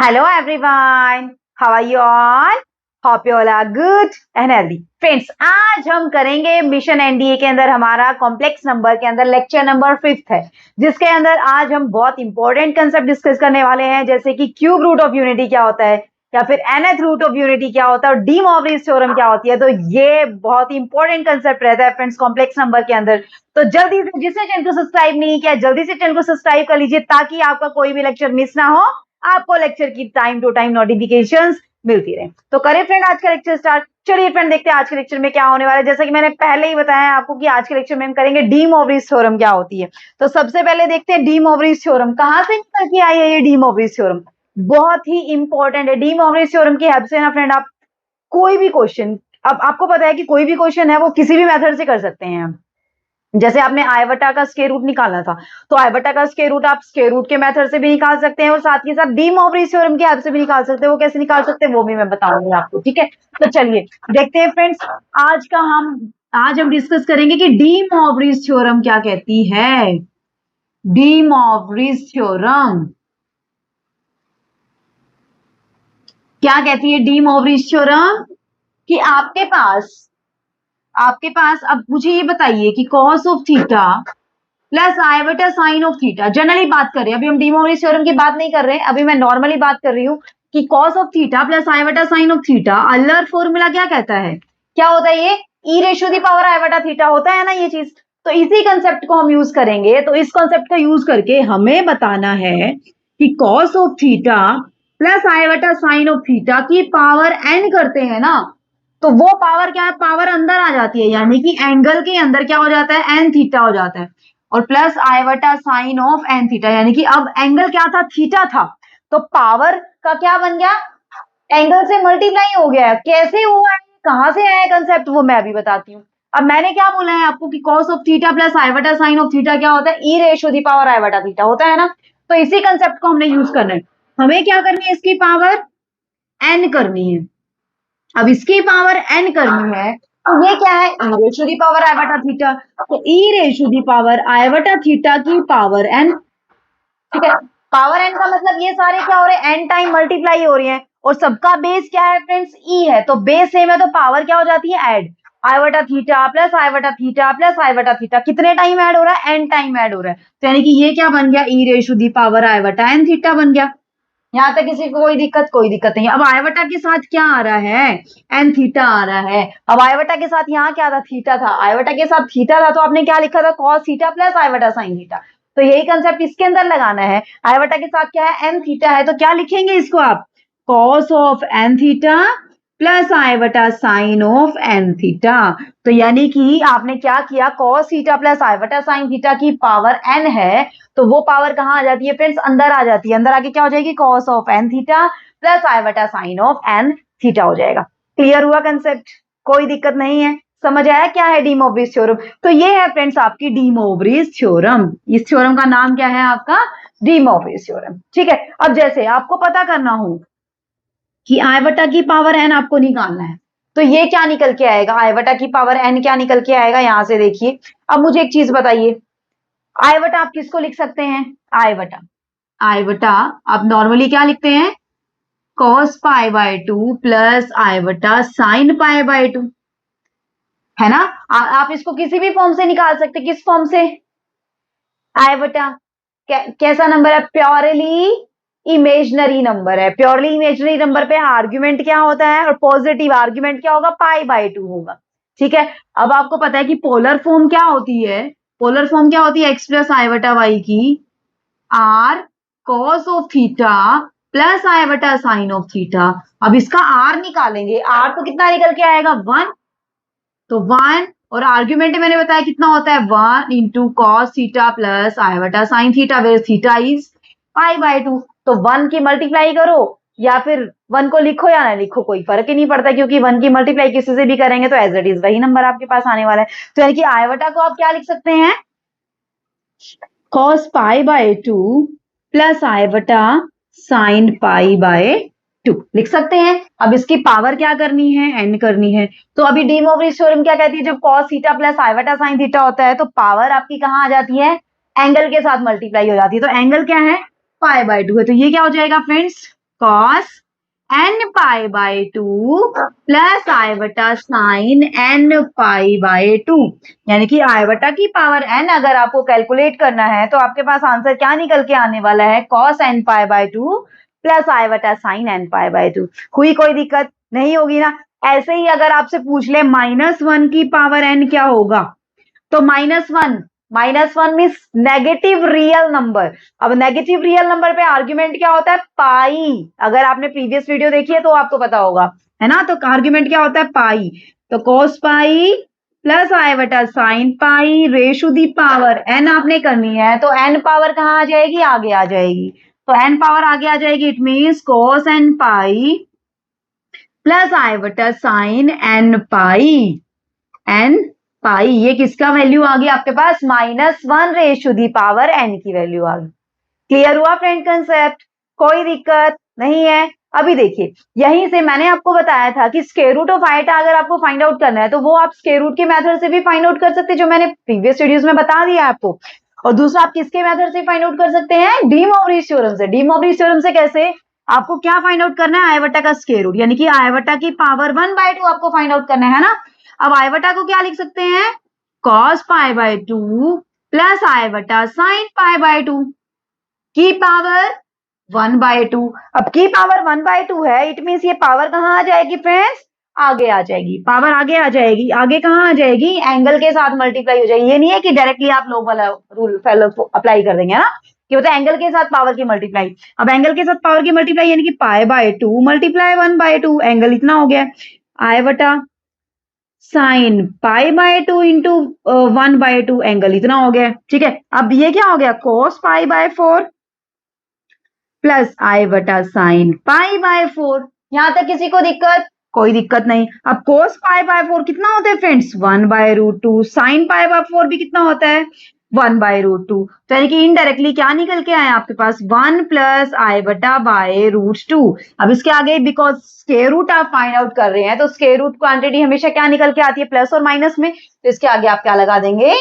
Hello everyone, how are you all? Hope you all are good and healthy. Friends, आज हम करेंगे mission NDA के अंदर हमारा कॉम्प्लेक्स नंबर के अंदर लेक्चर नंबर 5 है, जिसके अंदर आज हम बहुत इंपॉर्टेंट कंसेप्ट डिस्कस करने वाले हैं, जैसे कि क्यूब रूट ऑफ यूनिटी क्या होता है या फिर nth रूट ऑफ यूनिटी क्या होता है और डी मॉर्गन थ्योरम क्या होती है। तो ये बहुत ही इंपॉर्टेंट कंसेप्ट रहता है फ्रेंड्स कॉम्प्लेक्स नंबर के अंदर। तो जल्दी से जिसने चैनल को सब्सक्राइब नहीं किया जल्दी से चैनल को सब्सक्राइब कर लीजिए ताकि आपका कोई भी लेक्चर मिस ना हो, आपको लेक्चर की टाइम टू टाइम नोटिफिकेशंस मिलती रहे। तो करें फ्रेंड आज का लेक्चर स्टार्ट। चलिए फ्रेंड देखते हैं आज के लेक्चर में क्या होने वाला है। जैसा कि मैंने पहले ही बताया आपको कि आज के लेक्चर में हम करेंगे डी मॉर्गन थ्योरम क्या होती है। तो सबसे पहले देखते हैं डी मॉर्गन थ्योरम कहां से निकल के आई है। ये डी मॉर्गन थ्योरम बहुत ही इंपॉर्टेंट है। डी मॉर्गन थ्योरम की हेल्प से ना फ्रेंड आप कोई भी क्वेश्चन, अब आपको पता है कि कोई भी क्वेश्चन है वो किसी भी मेथड से कर सकते हैं हम। जैसे आपने आई बटा का स्क्वायर रूट निकालना था तो आई बटा का स्क्वायर रूट आप स्क्वायर रूट के मेथड से भी निकाल सकते हैं और साथ ही साथ डी मॉर्गन थ्योरम की हेल्प से भी निकाल सकते हैं। वो कैसे निकाल सकते हैं वो भी मैं बताऊंगी आपको, ठीक है। तो चलिए देखते हैं फ्रेंड्स, आज हम डिस्कस करेंगे कि डी मॉर्गन थ्योरम क्या कहती है। डी मॉर्गन थ्योरम क्या कहती है। डी मॉर्गन थ्योरम कि आपके पास अब मुझे ये बताइए कि कॉस ऑफ थीटा प्लस आई बटा साइन ऑफ थीटा, जनरली बात कर रहे हैं, अभी हम डी मॉर्गन थ्योरम की बात नहीं कर रहे हैं, अभी मैं नॉर्मली बात कर रही हूँ कि कॉस ऑफ थीटा प्लस आई बटा साइन ऑफ थीटा अल्लर फॉर्मूला क्या कहता है, क्या होता है ये, ई रेशो दी पावर आई बटा थीटा होता है ना ये चीज। तो इसी कंसेप्ट को हम यूज करेंगे। तो इस कंसेप्ट का यूज करके हमें बताना है कि कॉस ऑफ थीटा प्लस आई बटा साइन ऑफ थीटा की पावर एन करते हैं ना, तो वो पावर क्या है, पावर अंदर आ जाती है, यानी कि एंगल के अंदर क्या हो जाता है, एन थीटा हो जाता है और प्लस आई बटा साइन ऑफ एन थीटा, यानी कि अब एंगल क्या था, थीटा था, तो पावर का क्या बन गया, एंगल से मल्टीप्लाई हो गया है। कैसे हुआ है, कहां से आया कंसेप्ट, वो मैं अभी बताती हूँ। अब मैंने क्या बोला है आपको कि कॉस ऑफ थीटा प्लस आई बटा साइन ऑफ थीटा क्या होता है, ई रेशो दी पावर आई बटा थीटा होता है ना। तो इसी कंसेप्ट को हमने यूज करना है। हमें क्या करनी है, इसकी पावर एन करनी है। अब इसकी पावर एन करनी है तो ये क्या है, ई रेशो दी पावर आई बटा थीटा, तो ई रेशो दी पावर आई बटा थीटा की पावर एन, ठीक है। पावर एन का मतलब ये सारे क्या हो रहे हैं, एन टाइम मल्टीप्लाई हो रही है और सबका बेस क्या है फ्रेंड्स, ई है, तो बेस सेम है तो पावर क्या हो जाती है, ऐड आई बटा थीटा प्लस आई बटा थीटा प्लस आई बटा थीटा, कितने टाइम ऐड हो रहा है, एन टाइम ऐड हो रहा है। तो यानी कि ये क्या बन गया, ई रेशो दी पावर आई बटा एन थीटा बन गया। यहाँ तक किसी को कोई दिक्कत नहीं है। अब आयवटा के साथ क्या आ रहा है, एन थीटा आ रहा है। अब आयवटा के साथ यहाँ क्या था, थीटा था, आयवटा के साथ थीटा था, तो आपने क्या लिखा था, cos theta plus iota sine theta. तो यही कंसेप्ट इसके अंदर लगाना है। आयवटा के साथ क्या है, एन थीटा है, तो क्या लिखेंगे इसको आप, cos of n theta plus आई बटा साइन ऑफ एन थीटा। तो यानी कि आपने क्या किया, कॉस थीटा प्लस आई बटा साइन थीटा की पावर एन है, तो वो पावर कहां आ जाती है फ्रेंड्स, अंदर आ जाती है। अंदर आके क्या हो जाएगी, cos of n theta plus आई बटा साइन ऑफ एन थीटा हो जाएगा। क्लियर हुआ कंसेप्ट, कोई दिक्कत नहीं है, समझ आया क्या है डी मॉर्गन थ्योरम। तो ये है फ्रेंड्स आपकी डी मॉर्गन थ्योरम। इस थ्योरम का नाम क्या है आपका, डी मॉर्गन थ्योरम, ठीक है। अब जैसे आपको पता करना हो कि आई बटा की पावर एन आपको निकालना है, तो ये क्या निकल के आएगा, आई बटा की पावर एन क्या निकल के आएगा, यहां से देखिए। अब मुझे एक चीज बताइए, आई बटा आप किसको लिख सकते हैं, आई बटा आप नॉर्मली क्या लिखते हैं, कॉस पाई बाय 2 प्लस आई बटा साइन पाई बाय 2, है ना। आप इसको किसी भी फॉर्म से निकाल सकते, किस फॉर्म से, आई बटा कैसा नंबर है, प्योरली इमेजनरी नंबर है। प्योरली इमेजनरी नंबर पे आर्ग्यूमेंट क्या होता है, और पॉजिटिव आर्ग्यूमेंट क्या होगा, पाई बाय 2 होगा, ठीक है। अब आपको पता है कि पोलर फॉर्म क्या होती है, पोलर फॉर्म क्या होती है, एक्स प्लस आई बटा वाई की r cos of theta plus आई बटा साइन ऑफ थीटा। अब इसका आर निकालेंगे, आर तो कितना निकल के आएगा, 1, तो 1 और आर्ग्यूमेंट मैंने बताया कितना होता है, 1 इंटू कॉस थीटा प्लस आई बटा sine theta, where theta is pi by 2। तो 1 की मल्टीप्लाई करो या फिर 1 को लिखो या ना लिखो, कोई फर्क ही नहीं पड़ता, क्योंकि 1 की मल्टीप्लाई किसी से भी करेंगे तो एज इट इज वही नंबर आपके पास आने वाला है। तो यानी कि आई बटा को आप क्या लिख सकते हैं, cos पाई बाय 2 प्लस आई बटा साइन पाई बाय 2 लिख सकते हैं। अब इसकी पावर क्या करनी है, एन करनी है। तो अभी डी मॉर्गन थ्योरम क्या कहती है, जब cos थीटा प्लस आई बटा साइन थीटा होता है तो पावर आपकी कहां आ जाती है, एंगल के साथ मल्टीप्लाई हो जाती है। तो एंगल क्या है, पाई बाय 2 है, तो ये क्या हो जाएगा friends, cos n pi by 2 plus आई बटा साइन n पाई बाय 2, यानी कि आई बटा की पावर n अगर आपको कैलकुलेट करना है तो आपके पास आंसर क्या निकल के आने वाला है, cos n pi by 2 plus आई बटा साइन n पाई बाय 2। हुई कोई दिक्कत नहीं होगी ना। ऐसे ही अगर आपसे पूछ ले -1 की पावर n क्या होगा, तो -1 मीन्स नेगेटिव रियल नंबर। अब नेगेटिव रियल नंबर पे आर्ग्यूमेंट क्या होता है, पाई। अगर आपने प्रीवियस वीडियो देखी है तो आपको पता होगा, है ना। तो आर्ग्यूमेंट क्या होता है, पाई। तो cos पाई प्लस आई बटा साइन पाई रेशु दी पावर n आपने करनी है, तो n पावर कहाँ आ जाएगी, आगे आ जाएगी। तो n पावर आगे आ जाएगी, it means cos n pi plus आई बटा साइन n पाई, ये किसका वैल्यू आ गया आपके पास, -1 रेशु दी पावर n की वैल्यू आ गई। क्लियर हुआ फ्रेंड कंसेप्ट, कोई दिक्कत नहीं है। अभी देखिए, यहीं से मैंने आपको बताया था कि स्क्वायर रूट ऑफ आइटा अगर आपको फाइंड आउट करना है तो वो आप स्क्वायर रूट के मेथड से भी फाइंड आउट कर सकते हैं, जो मैंने प्रीवियस वीडियोस में बता दिया आपको। और दूसरा आप किसके मेथड से फाइंड आउट कर सकते हैं, डी मोवरीज थ्योरम से। डी मोवरीज थ्योरम से कैसे, आपको क्या फाइंड आउट करना है, आई बटा का स्क्वायर रूट, यानी कि आई बटा की पावर 1/2 आपको फाइंड आउट करना है ना। अब आई बटा को क्या लिख सकते हैं, cos पाई बाय 2 प्लस आई बटा साइन पाई बाय 2 की पावर 1/2। अब की पावर 1/2 है, इट मीन्स ये पावर कहाँ आ जाएगी फ्रेंड्स, आगे आ जाएगी। पावर आगे आ जाएगी, आगे कहाँ आ जाएगी, एंगल के साथ मल्टीप्लाई हो जाएगी। ये नहीं है कि डायरेक्टली आप लोग वाला रूल अप्लाई कर देंगे ना, कि होता है एंगल के साथ पावर की मल्टीप्लाई। अब एंगल के साथ पावर की मल्टीप्लाई यानी कि पाई बाय 2 मल्टीप्लाई 1/2, एंगल इतना हो गया। आई बटा sign pi by 2 into 1/2, angle इतना हो गया, ठीक है। अब ये क्या हो गया, cos पाई बाय 4 प्लस आई बटा साइन पाई बाय 4। यहां तक किसी को दिक्कत, कोई दिक्कत नहीं। अब cos पाई बाय 4 कितना होता है फ्रेंड्स, 1/√2। साइन पाई बाय 4 भी कितना होता है, 1/√2। तो यानी कि इनडायरेक्टली क्या निकल के आया आपके पास, 1 प्लस आई बटा बाय √2। अब इसके आगे बिकॉज स्क्वायर रूट आप फाइंड आउट कर रहे हैं, तो स्क्वायर रूट क्वांटिटी हमेशा क्या निकल के आती है, प्लस और माइनस में। तो इसके आगे आप क्या लगा देंगे,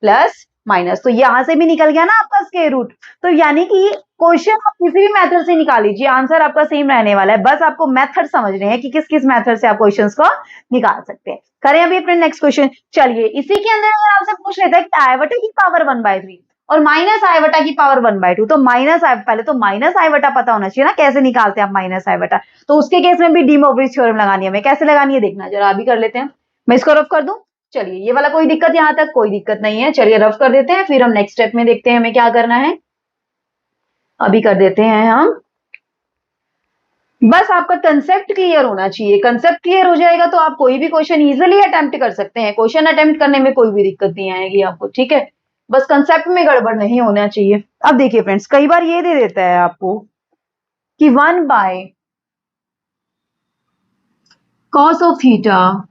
प्लस माइनस। तो यहां से भी निकल गया ना आपका स्क्वायर रूट। तो यानी कि क्वेश्चन आप किसी भी मेथड से निकाल लीजिए, आंसर आपका सेम रहने वाला है। बस आपको मेथड समझने हैं कि किस किस मेथड से आप क्वेश्चंस को निकाल सकते हैं। करें अभी अपने नेक्स्ट क्वेश्चन। चलिए, इसी के अंदर अगर आपसे पूछ लेता है कि आई बटा की पावर 1/3 और माइनस आई बटा की पावर 1/2, तो माइनस आई, पहले तो माइनस आई बटा पता होना चाहिए ना, कैसे निकालते हैं आप माइनस आई बटा। तो उसके केस में भी डी मोवरीज थ्योरम लगानी है हमें। कैसे लगानी है देखना जरा, अभी कर लेते हैं। मैं इसको रफ कर दूं, चलिए ये वाला कोई दिक्कत, यहां तक कोई दिक्कत नहीं है। चलिए रफ कर देते हैं, फिर हम नेक्स्ट स्टेप में देखते हैं हमें क्या करना है। अभी कर देते हैं हम, बस आपका कंसेप्ट क्लियर होना चाहिए। कंसेप्ट क्लियर हो जाएगा तो आप कोई भी क्वेश्चन इजीली अटेम्प्ट कर सकते हैं। क्वेश्चन अटेम्प्ट करने में कोई भी दिक्कत नहीं आएगी आपको, ठीक है। बस कंसेप्ट में गड़बड़ नहीं होना चाहिए। अब देखिए फ्रेंड्स, कई बार ये दे देता है आपको कि 1/cos ऑफ थीटा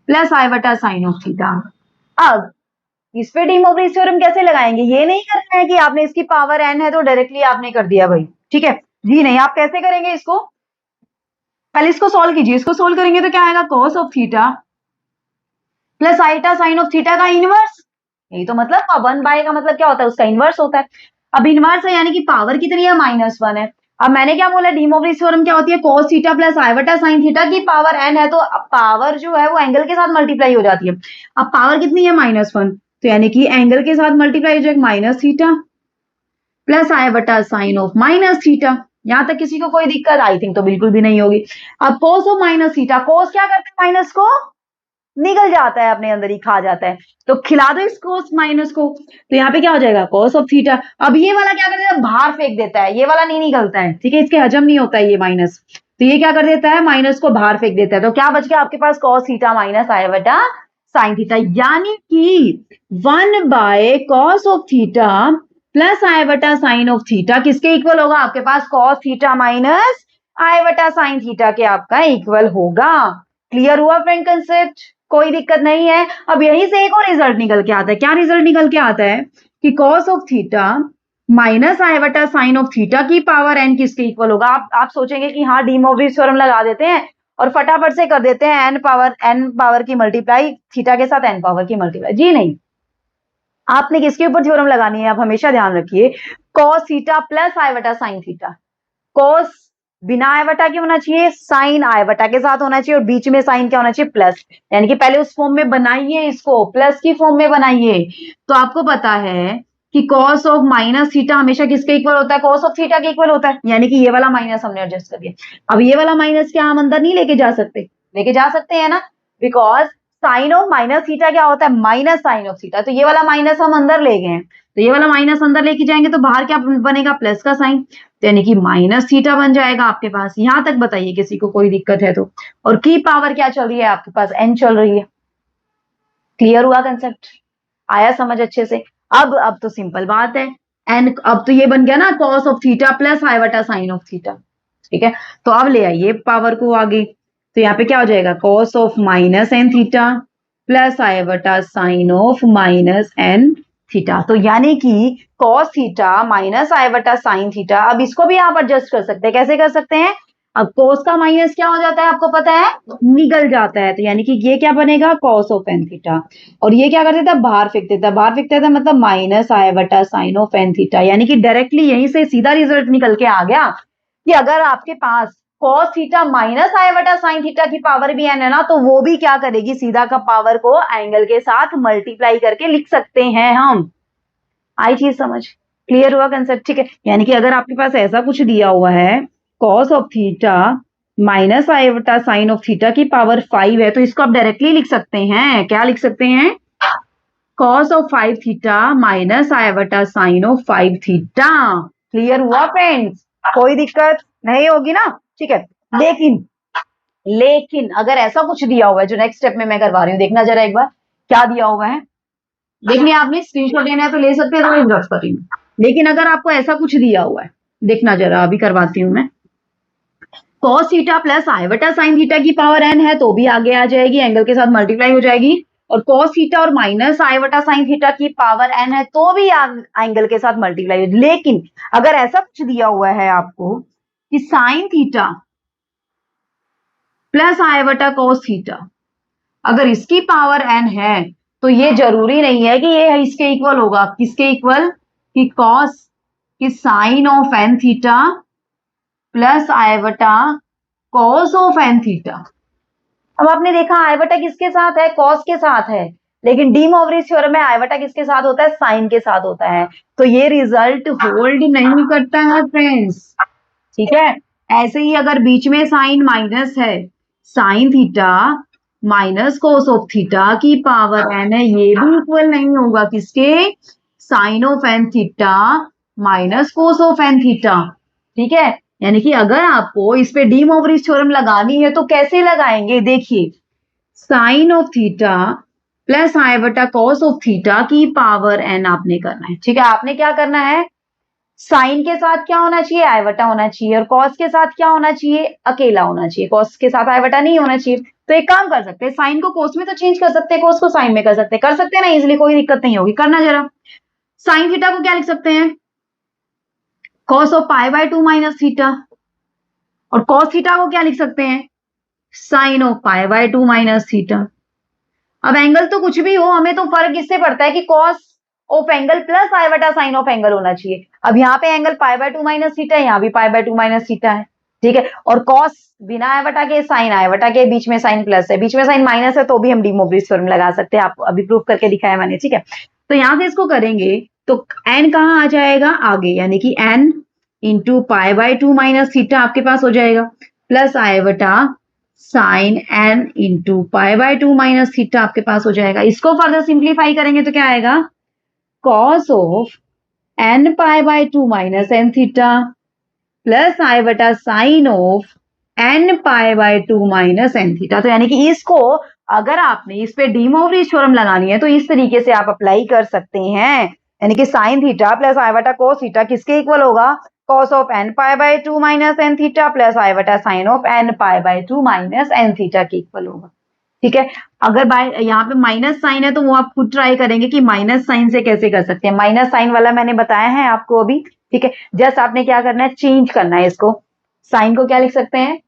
प्लस आई बटा साइन ऑफ थीटा। अब इस पे डी मोवरीज थ्योरम कैसे लगाएंगे, ये नहीं करना है कि आपने इसकी पावर n है तो डायरेक्टली आपने कर दिया भाई, ठीक है जी नहीं। आप कैसे करेंगे इसको, पहले इसको सॉल्व कीजिए। इसको सॉल्व करेंगे तो क्या आएगा, cos of theta plus iota sine of theta का इनवर्स। यही तो मतलब 1/, का मतलब क्या होता है, उसका इनवर्स होता है। अब इनवर्स है यानी कि पावर कितनी है, -1 है। अब मैंने क्या बोला, डी मोवरीज थ्योरम क्या होती है, cos थीटा प्लस आई बटा साइन थीटा की पावर n है, तो पावर जो है वो एंगल के साथ मल्टीप्लाई हो जाती है। अब पावर कितनी है, -1, तो यानी कि एंगल के साथ मल्टीप्लाई हो जाएगा माइनस थीटा प्लस आई बटा साइन ऑफ माइनस थीटा। यहां तक किसी को कोई दिक्कत, आई थिंक तो बिल्कुल भी नहीं होगी। अब cos of minus theta, cos क्या करते हैं, माइनस को निकल जाता है, अपने अंदर ही खा जाता है, तो खिला दो इस cos माइनस को, तो यहाँ पे क्या हो जाएगा, cos ऑफ थीटा। अब ये वाला क्या कर देता है, बाहर फेंक देता है, ये वाला नहीं निकलता है, ठीक है, इसके हजम नहीं होता है ये माइनस, तो ये क्या कर देता है, माइनस को बाहर फेंक देता है। तो क्या बच गया आपके पास, cos थीटा माइनस आई बटा साइन थीटा, यानी कि 1/cos ऑफ थीटा प्लस आई बटा साइन ऑफ थीटा किसके इक्वल होगा, आपके पास cos थीटा माइनस आई बटा साइन थीटा के आपका इक्वल होगा। क्लियर हुआ फ्रेंड कंसेप्ट, कोई दिक्कत नहीं है। अब यहीं से एक और रिजल्ट निकल के आता है। क्या रिजल्ट निकल के आता है कि cos ऑफ थीटा माइनस आई बटा साइन ऑफ थीटा की पावर n किसके इक्वल होगा। आप सोचेंगे कि हाँ डी मोवरीज थ्योरम लगा देते हैं और फटाफट से कर देते हैं n पावर की मल्टीप्लाई थीटा के साथ n पावर की मल्टीप्लाई। जी नहीं, आपने किसके ऊपर थ्योरम लगानी है, आप हमेशा ध्यान रखिए, cos थीटा प्लस आई बटा साइन थीटा। cos बिना आई बटा के होना चाहिए, साइन आई बटा के साथ होना चाहिए, और बीच में साइन क्या होना चाहिए, प्लस। यानी कि पहले उस फॉर्म में बनाइए, इसको प्लस की फॉर्म में बनाइए। तो आपको पता है कि कॉस ऑफ माइनस थीटा हमेशा किसके इक्वल होता है, कॉस ऑफ थीटा के इक्वल होता है। यानी कि ये वाला माइनस हमने एडजस्ट कर दिया। अब ये वाला माइनस क्या हम अंदर नहीं लेके जा सकते, लेके जा सकते हैं ना, because sign of minus theta क्या होता है, माइनस साइन ऑफ थीटा। तो ये वाला माइनस हम अंदर ले गए हैं, तो ये वाला माइनस अंदर लेके जाएंगे तो बाहर क्या बनेगा, प्लस का साइन। तो यानी कि माइनस थीटा बन जाएगा आपके पास। यहां तक बताइए किसी को कोई दिक्कत है तो। और की पावर क्या चल रही है आपके पास, एन चल रही है। क्लियर हुआ कंसेप्ट, आया समझ अच्छे से। अब तो सिंपल बात है, एन अब तो ये बन गया ना कॉस ऑफ थीटा प्लस आई बटा साइन ऑफ थीटा। ठीक है, तो अब ले आइए पावर को आगे। तो यहाँ पे क्या हो जाएगा, cos of minus n theta plus आई बटा sine of minus n theta. तो यानी कि कॉस थीटा माइनस आई बटा साइन थीटा। अब इसको भी आप एडजस्ट कर सकते हैं, कैसे कर सकते हैं, अब कोस का माइनस क्या हो जाता है आपको पता है, निकल जाता है। तो यानी कि ये क्या बनेगा, कॉस ऑफ एन थीटा। और ये क्या कर देता है, बाहर फेंक देता है, बाहर फेंक देता है मतलब माइनस आई बटा साइन ऑफ एन थीटा। यानी कि डायरेक्टली यहीं से सीधा रिजल्ट निकल के आ गया कि अगर आपके पास कॉस थीटा माइनस आई बटा साइन थीटा की पावर भी एन है ना, तो वो भी क्या करेगी, सीधा का पावर को एंगल के साथ मल्टीप्लाई करके लिख सकते हैं हम। आई चीज समझ, क्लियर हुआ कंसेप्ट। ठीक है, यानी कि अगर आपके पास ऐसा कुछ दिया हुआ है, कॉस ऑफ थीटा माइनस आई बटा साइन ऑफ थीटा की पावर 5 है, तो इसको आप डायरेक्टली लिख सकते हैं। क्या लिख सकते हैं, कॉस ऑफ 5 थीटा माइनस आई बटा साइन ऑफ 5 थीटा। क्लियर हुआ फ्रेंड्स, कोई दिक्कत नहीं होगी ना। ठीक है, लेकिन अगर ऐसा कुछ दिया हुआ है, जो नेक्स्ट स्टेप में मैं करवा रही हूँ, देखना जरा एक बार क्या दिया हुआ है। देखिए आपने स्क्रीनशॉट लेना है तो ले सकते हैं, तो मैं ड्रॉप कर रही हूँ। लेकिन अगर आपको ऐसा कुछ दिया हुआ है, देखना जरा, अभी करवाती हूँ मैं। कॉस थीटा प्लस आई बटा साइन थीटा की पावर एन है तो भी आगे आ जाएगी, एंगल के साथ मल्टीप्लाई हो जाएगी। और कॉस थीटा और माइनस आई बटा साइन थीटा की पावर एन है तो भी एंगल के साथ मल्टीप्लाई हो। लेकिन अगर ऐसा कुछ दिया हुआ है आपको कि साइन थीटा प्लस आई बटा कॉस थीटा, अगर इसकी पावर एन है तो ये जरूरी नहीं है कि ये इसके इक्वल होगा। किसके इक्वल, कि कॉस की sine of n theta plus आई बटा कॉस ऑफ एन थीटा। अब आपने देखा आई बटा किसके साथ है, कॉस के साथ है, लेकिन डी मोवरिज थ्योरम में आई बटा किसके साथ होता है, साइन के साथ होता है। तो ये रिजल्ट होल्ड नहीं करता है फ्रेंड्स। ठीक है, ऐसे ही अगर बीच में साइन माइनस है, sine theta minus cos of theta की पावर एन है, ये भी इक्वल नहीं होगा किसके, sine of n theta minus cos of n theta. ठीक है, यानी कि अगर आपको इस पे डी मोवरिज थ्योरम लगानी है तो कैसे लगाएंगे, देखिए साइन ऑफ थीटा प्लस आई बटा कॉस ऑफ थीटा की पावर एन आपने करना है। ठीक है, आपने क्या करना है, साइन के साथ क्या होना चाहिए, आई बटा होना चाहिए, और कॉस के साथ क्या होना चाहिए, अकेला होना चाहिए, कॉस के साथ आई बटा नहीं होना चाहिए। तो एक काम कर सकते हैं, साइन को कोस में तो चेंज कर सकते हैं, कोस को साइन में कर सकते हैं ना, इसलिए कोई दिक्कत नहीं होगी। करना जरा, साइन थीटा को क्या लिख सकते हैं, cos of pi by 2 minus theta, और कॉस थीटा को क्या लिख सकते हैं, sine of pi by 2 minus theta. अब एंगल तो कुछ भी हो, हमें तो फर्क इससे पड़ता है कि कॉस ऑफ एंगल प्लस आई बटा साइन ऑफ एंगल होना चाहिए। अब यहाँ पे angle pi by 2 minus theta है, यहाँ भी पाई बाय 2 माइनस थीटा है। ठीक है, और कॉस बिना आई बटा के, साइन आई बटा के, बीच में साइन प्लस है, बीच में साइन माइनस है, तो भी हम डी मोवरिज थ्योरम लगा सकते हैं। आप अभी प्रूफ करके दिखाया मैंने। ठीक है, तो यहां से इसको करेंगे तो एन कहाँ आ जाएगा आगे, यानी कि n into pi by 2 minus theta आपके पास हो जाएगा, प्लस आई बटा sine n into pi by 2 minus theta आपके पास हो जाएगा। इसको फर्दर सिंप्लीफाई करेंगे तो क्या आएगा, cos of n pi by 2 minus n theta plus आई बटा sine of n pi by 2 minus n theta. तो यानी कि इसको अगर आपने इस पे डी मोवरिज थ्योरम लगानी है तो इस तरीके से आप अप्लाई कर सकते हैं। यानी कि साइन थीटा प्लस आई बटा कोस थीटा किसके इक्वल होगा, cos of n pi by 2 minus n theta plus आई बटा sine of n pi by 2 minus n theta के इक्वल होगा। ठीक है, अगर बाय यहाँ पे माइनस साइन है तो वो आप खुद ट्राई करेंगे कि माइनस साइन से कैसे कर सकते हैं। माइनस साइन वाला मैंने बताया है आपको अभी। ठीक है, जस्ट आपने क्या करना है, चेंज करना है इसको। साइन को क्या लिख सकते हैं,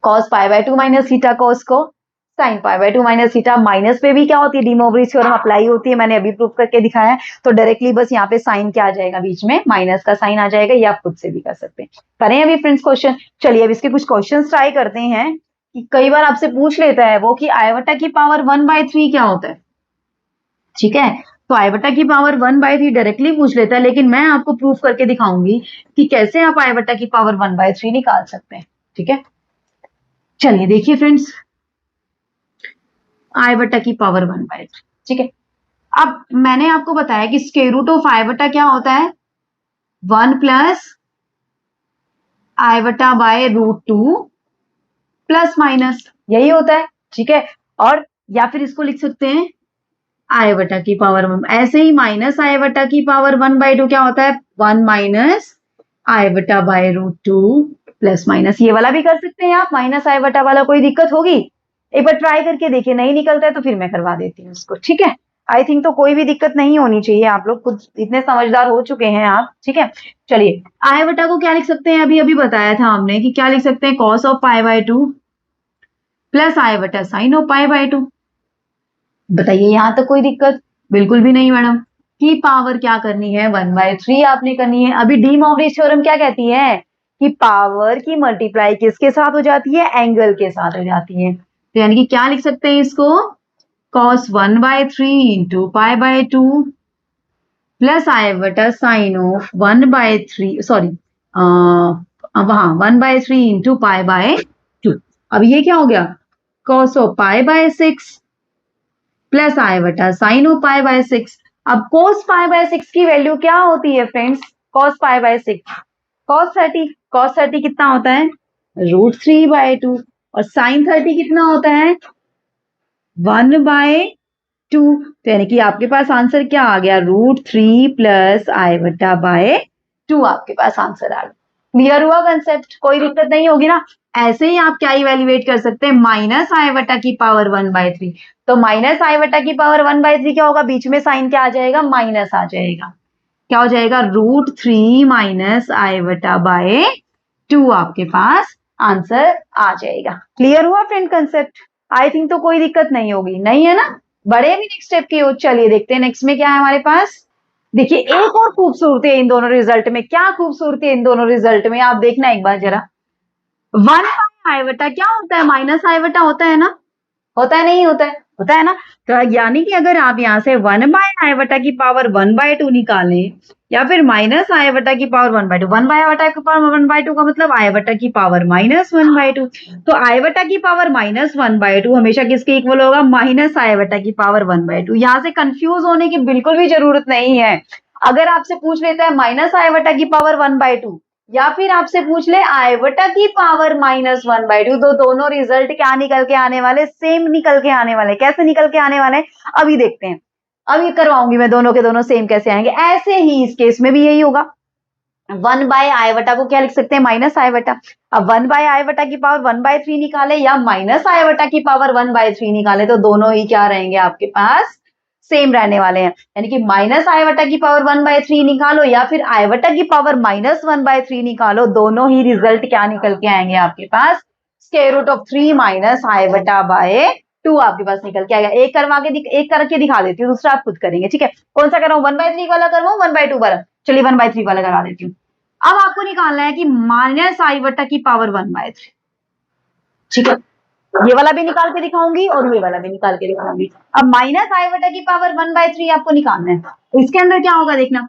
cos pi by 2 minus theta, cos को sine pi by 2 minus theta. Minus पे भी क्या होती है, डी मोवरीज थ्योरम अप्लाई होती है, मैंने अभी प्रूफ करके दिखाया है। तो डायरेक्टली बस यहाँ पे साइन क्या आ जाएगा, बीच में माइनस का साइन आ जाएगा, ये आप खुद से भी कर सकते हैं। करें अभी फ्रेंड्स क्वेश्चन। चलिए अब इसके कुछ क्वेश्चन ट्राई करते हैं कि कई बार आपसे पूछ लेता है वो कि आयोटा की पावर 1/3 क्या होता है। ठीक है, तो आयोटा की पावर 1/3 डायरेक्टली पूछ लेता है, लेकिन मैं आपको प्रूफ करके दिखाऊंगी कि कैसे आप आयोटा की पावर 1/3 निकाल सकते हैं। ठीक है, चलिए देखिए फ्रेंड्स, आई बटा की पावर 1/3। ठीक है, अब मैंने आपको बताया कि स्क्वायर रूट ऑफ आई बटा क्या होता है, 1 प्लस आई बटा बाय √2 प्लस माइनस, यही होता है। ठीक है, और या फिर इसको लिख सकते हैं आई बटा की पावर 1, ऐसे ही माइनस आई बटा की पावर 1/2 क्या होता है, 1 माइनस आई बटा बाय √2 प्लस माइनस। ये वाला भी कर सकते हैं आप, माइनस आई बटा वाला, कोई दिक्कत होगी? एक बार ट्राई करके देखिए, नहीं निकलता है तो फिर मैं करवा देती हूँ उसको। ठीक है, आई थिंक तो कोई भी दिक्कत नहीं होनी चाहिए, आप लोग खुद इतने समझदार हो चुके हैं आप। ठीक है, चलिए आई बटा को क्या लिख सकते हैं, अभी अभी बताया था हमने कि क्या लिख सकते हैं, cos of pi by 2 plus आई बटा साइन ऑफ पाई बाय 2। बताइए यहां तक कोई दिक्कत? बिल्कुल भी नहीं मैडम। की पावर क्या करनी है, 1/3 आपने करनी है। अभी डी मोवरीज थ्योरम क्या कहती है कि पावर की मल्टीप्लाई किसके साथ हो जाती है, एंगल के साथ हो जाती है। तो यानी कि क्या लिख सकते हैं इसको, cos 1/3 into pi by 2 plus आई बटा साइन ऑफ 1/3, सॉरी हाँ 1/3 इंटू पाई बाय 2। अब ये क्या हो गया, cos of pi by 6 plus आई बटा साइन ऑफ पाई बाय 6। अब cos पाई बाय 6 की वैल्यू क्या होती है friends, cos pi by 6 cos 30 कितना होता है, √3/2, और साइन 30 कितना होता है, 1/2। तो यानी कि आपके पास आंसर क्या आ गया, √3 प्लस आई बटा बाय 2 आपके पास आंसर आ गया। क्लियर हुआ कंसेप्ट, कोई दिक्कत नहीं होगी ना। ऐसे ही आप क्या इवेल्युएट कर सकते हैं, माइनस आई बटा की पावर 1/3। तो माइनस आई बटा की पावर 1/3 क्या होगा, बीच में साइन क्या आ जाएगा, माइनस आ जाएगा। क्या हो जाएगा, √3 माइनस आई बटा बाय 2 आपके पास आंसर आ जाएगा। क्लियर हुआ फ्रेंड कंसेप्ट? आई थिंक तो कोई दिक्कत नहीं होगी, नहीं है ना। बड़े भी नेक्स्ट स्टेप की ओर चलिए देखते हैं, नेक्स्ट में क्या है हमारे पास। देखिए एक और खूबसूरती है इन दोनों रिजल्ट में, क्या खूबसूरती है इन दोनों रिजल्ट में, आप देखना एक बार जरा। 1/i क्या होता है, माइनस आई बटा होता है ना, होता है नहीं होता है, होता है ना। तो यानी कि अगर आप यहाँ से 1/i की पावर 1/2 निकालें, या फिर माइनस आई बटा की पावर 1/2, 1/i की पावर 1/2 का मतलब आई बटा की पावर -1/2। तो आई बटा की पावर -1/2 हमेशा किसके इक्वल होगा, माइनस आई बटा की पावर 1/2। यहाँ से कंफ्यूज होने की बिल्कुल भी जरूरत नहीं है। अगर आपसे पूछ लेता है माइनस आई बटा की पावर 1/2, या फिर आपसे पूछ ले आई बटा की पावर -1/2, तो दोनों रिजल्ट क्या निकल के आने वाले, सेम निकल के आने वाले। कैसे निकल के आने वाले, अभी देखते हैं। अभी करवाऊंगी मैं दोनों के दोनों सेम कैसे आएंगे। ऐसे ही इस केस में भी यही होगा, 1/i बटा को क्या लिख सकते हैं, माइनस आई बटा। अब 1/i बटा की पावर 1/3 निकाले या माइनस आई बटा की पावर 1/3 निकाले, तो दोनों ही क्या रहेंगे आपके पास, सेम रहने वाले हैं। यानी कि माइनस आई बटा की पावर 1/3 निकालो या फिर आई बटा की पावर -1/3 निकालो, दोनों ही रिजल्ट क्या निकल के आएंगे आपके पास, स्क्वायर रूट ऑफ 3 माइनस आई बटा बाय 2 आपके पास निकल के आएगा। एक करके दिखा देती हूँ, दूसरा आप खुद करेंगे। ठीक है, कौन सा कराऊं, 1/3 वाला करवाऊं 1/2 वाला, चलिए 1/3 वाला करा देती हूँ। अब आपको निकालना है कि माइनस आई बटा की पावर 1/3। ठीक है, ये वाला भी निकाल के दिखाऊंगी और ये वाला भी निकाल के दिखाऊंगी। अब माइनस आई बटा की पावर 1/3 आपको निकालना है, तो इसके अंदर क्या होगा देखना।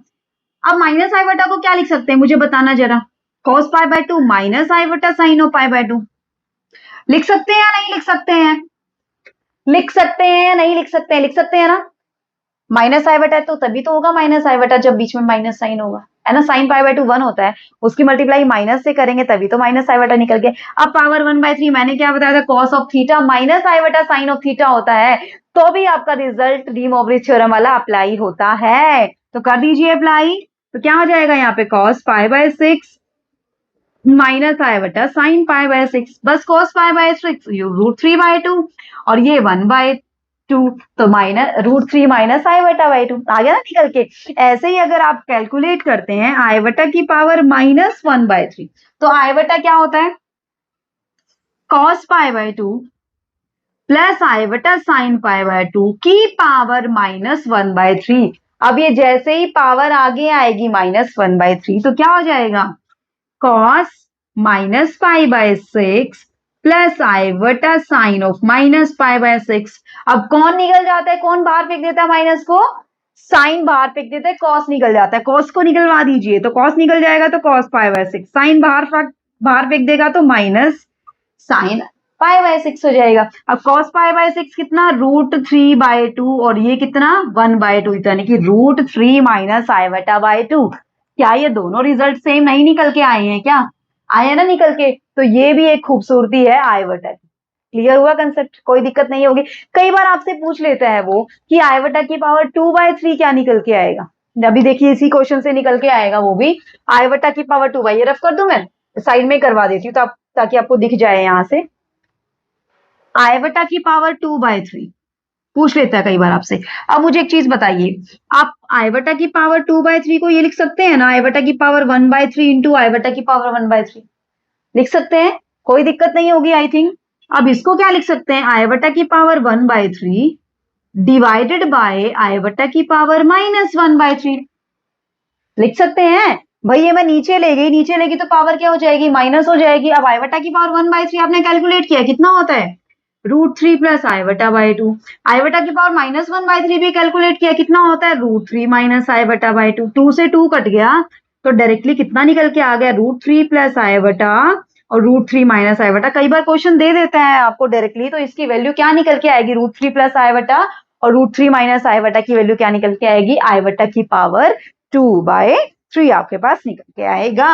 अब माइनस आई बटा को क्या लिख सकते हैं, मुझे बताना जरा, cos π/2 माइनस आई बटा साइन ऑफ π/2। लिख सकते हैं या नहीं लिख सकते हैं, लिख सकते हैं या नहीं लिख सकते हैं, लिख सकते हैं ना। माइनस आई बटा तो तभी तो होगा माइनस आई बटा जब बीच में माइनस साइन होगा, है ना। साइन π/2 1 होता है, उसकी मल्टीप्लाई माइनस से करेंगे तभी तो माइनस आई बटा निकल के। अब पावर 1/3 मैंने क्या बताया था, cos ऑफ थीटा माइनस आई बटा साइन ऑफ थीटा होता है, तो भी आपका रिजल्ट डी मोवरीज थ्योरम वाला अप्लाई होता है। तो कर दीजिए अप्लाई, तो क्या हो जाएगा यहाँ पे, cos π/6 माइनस आई बटा साइन π/6, बस cos π/6 √3/2 और ये 1/2, तो माइनस √3 माइनस आई बटा बाई 2 आ गया ना निकल के। ऐसे ही अगर आप कैलकुलेट करते हैं आई बटा की पावर -1/3, तो आई बटा क्या होता है, cos π/2 प्लस आई बटा साइन पाई बाय 2 की पावर -1/3। अब ये जैसे ही पावर आगे आएगी -1/3 तो क्या हो जाएगा, cos -π/6 प्लस आई बटा साइन ऑफ -π/6। अब कौन निकल जाता है, कौन बाहर फेंक देता है माइनस को, साइन बाहर फेंक देता है, कॉस निकल जाता है। कॉस को निकलवा दीजिए तो कॉस निकल जाएगा, तो cos π/6, साइन बाहर फेंक देगा तो माइनस साइन π/6 हो जाएगा। अब cos π/6 कितना, √3/2, और ये कितना 1/2, यानी कि √3 माइनस आई बटा बाय 2। क्या ये दोनों रिजल्ट सेम नहीं निकल के आए हैं क्या, आए हैं ना निकल के। तो ये भी एक खूबसूरती है आई बटा की। क्लियर हुआ कंसेप्ट, कोई दिक्कत नहीं होगी। कई बार आपसे पूछ लेता है वो कि आई बटा की पावर 2/3 क्या निकल के आएगा। अभी देखिए इसी क्वेश्चन से निकल के आएगा वो भी, आई बटा की पावर 2, ये रफ कर दूं मैं, साइड में करवा देती हूँ ताकि आपको दिख जाए। यहां से आई बटा की पावर 2/3 पूछ लेता है कई बार आपसे। अब मुझे एक चीज बताइए, आप आई बटा की पावर 2/3 को ये लिख सकते हैं ना, आई बटा की पावर 1/3 इंटू आई बटा की पावर 1/3 लिख सकते हैं, कोई दिक्कत नहीं होगी आई थिंक। अब इसको क्या लिख सकते हैं, आई बटा की पावर 1/3 डिवाइडेड बाय आई बटा की पावर -1/3 लिख सकते हैं। भाई ये मैं नीचे ले गई, नीचे लेगी तो पावर क्या हो जाएगी, माइनस हो जाएगी। अब आई बटा की पावर 1/3 आपने कैलकुलेट किया, कितना होता है, √3 प्लस आई बटा बाय 2। आई बटा की पावर -1/3 भी कैलकुलेट किया, कितना होता है, √3 माइनस आई बटा बाय 2। 2 से 2 कट गया तो डायरेक्टली कितना निकल के आ गया, √3 प्लस आई बटा और √3 माइनस आई बटा। कई बार क्वेश्चन दे देता है आपको डायरेक्टली, तो इसकी वैल्यू क्या निकल के आएगी, √3 प्लस आई बटा और √3 माइनस आई बटा की वैल्यू क्या निकल के आएगी, आई बटा की पावर 2/3 आपके पास निकल के आएगा।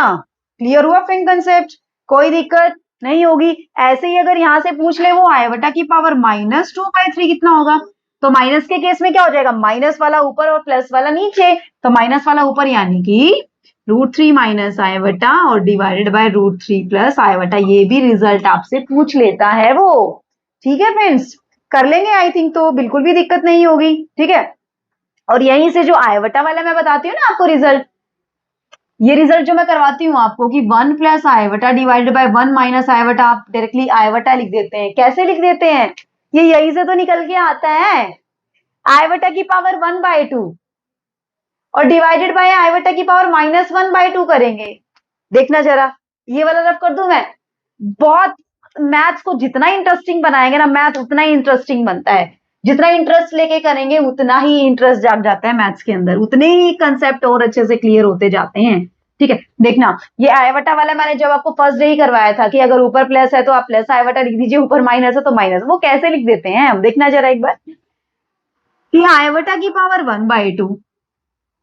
क्लियर हुआ फ्रेंड कंसेप्ट, कोई दिक्कत नहीं होगी। ऐसे ही अगर यहां से पूछ ले वो आई बटा की पावर -2/3 कितना होगा, तो माइनस के केस में क्या हो जाएगा, माइनस वाला ऊपर और प्लस वाला नीचे, तो माइनस वाला ऊपर यानी कि √3 माइनस आई बटा और डिवाइडेड बाय √3 प्लस आई बटा। ये भी रिजल्ट आपसे पूछ लेता है वो। ठीक है फ्रेंड्स, कर लेंगे आई थिंक, तो बिल्कुल भी दिक्कत नहीं होगी। ठीक है, और यहीं से जो आई बटा वाला मैं बताती हूँ ना आपको रिजल्ट, ये रिजल्ट जो मैं करवाती हूँ आपको कि 1 प्लस आई बटा डिवाइडेड बाय 1 माइनस आई बटा, आप डायरेक्टली आई बटा लिख देते हैं। कैसे लिख देते हैं, ये यहीं से तो निकल के आता है, आई बटा की पावर 1/2 और डिवाइडेड बाय आई बटा की पावर -1/2 करेंगे। देखना जरा, ये वाला रफ कर दूं मैं। बहुत मैथ्स को जितना इंटरेस्टिंग बनाएंगे ना, मैथ उतना ही इंटरेस्टिंग बनता है। जितना इंटरेस्ट लेके करेंगे उतना ही इंटरेस्ट जाग जाता है मैथ्स के अंदर, उतने ही कंसेप्ट और अच्छे से क्लियर होते जाते हैं। ठीक है, देखना ये आई बटा वाला मैंने जब आपको फर्स्ट डे ही करवाया था कि अगर ऊपर प्लस है तो आप प्लस आई बटा लिख दीजिए, ऊपर माइनस है तो माइनस। वो कैसे लिख देते हैं हम, देखना जरा एक बार, कि आई बटा की पावर 1/2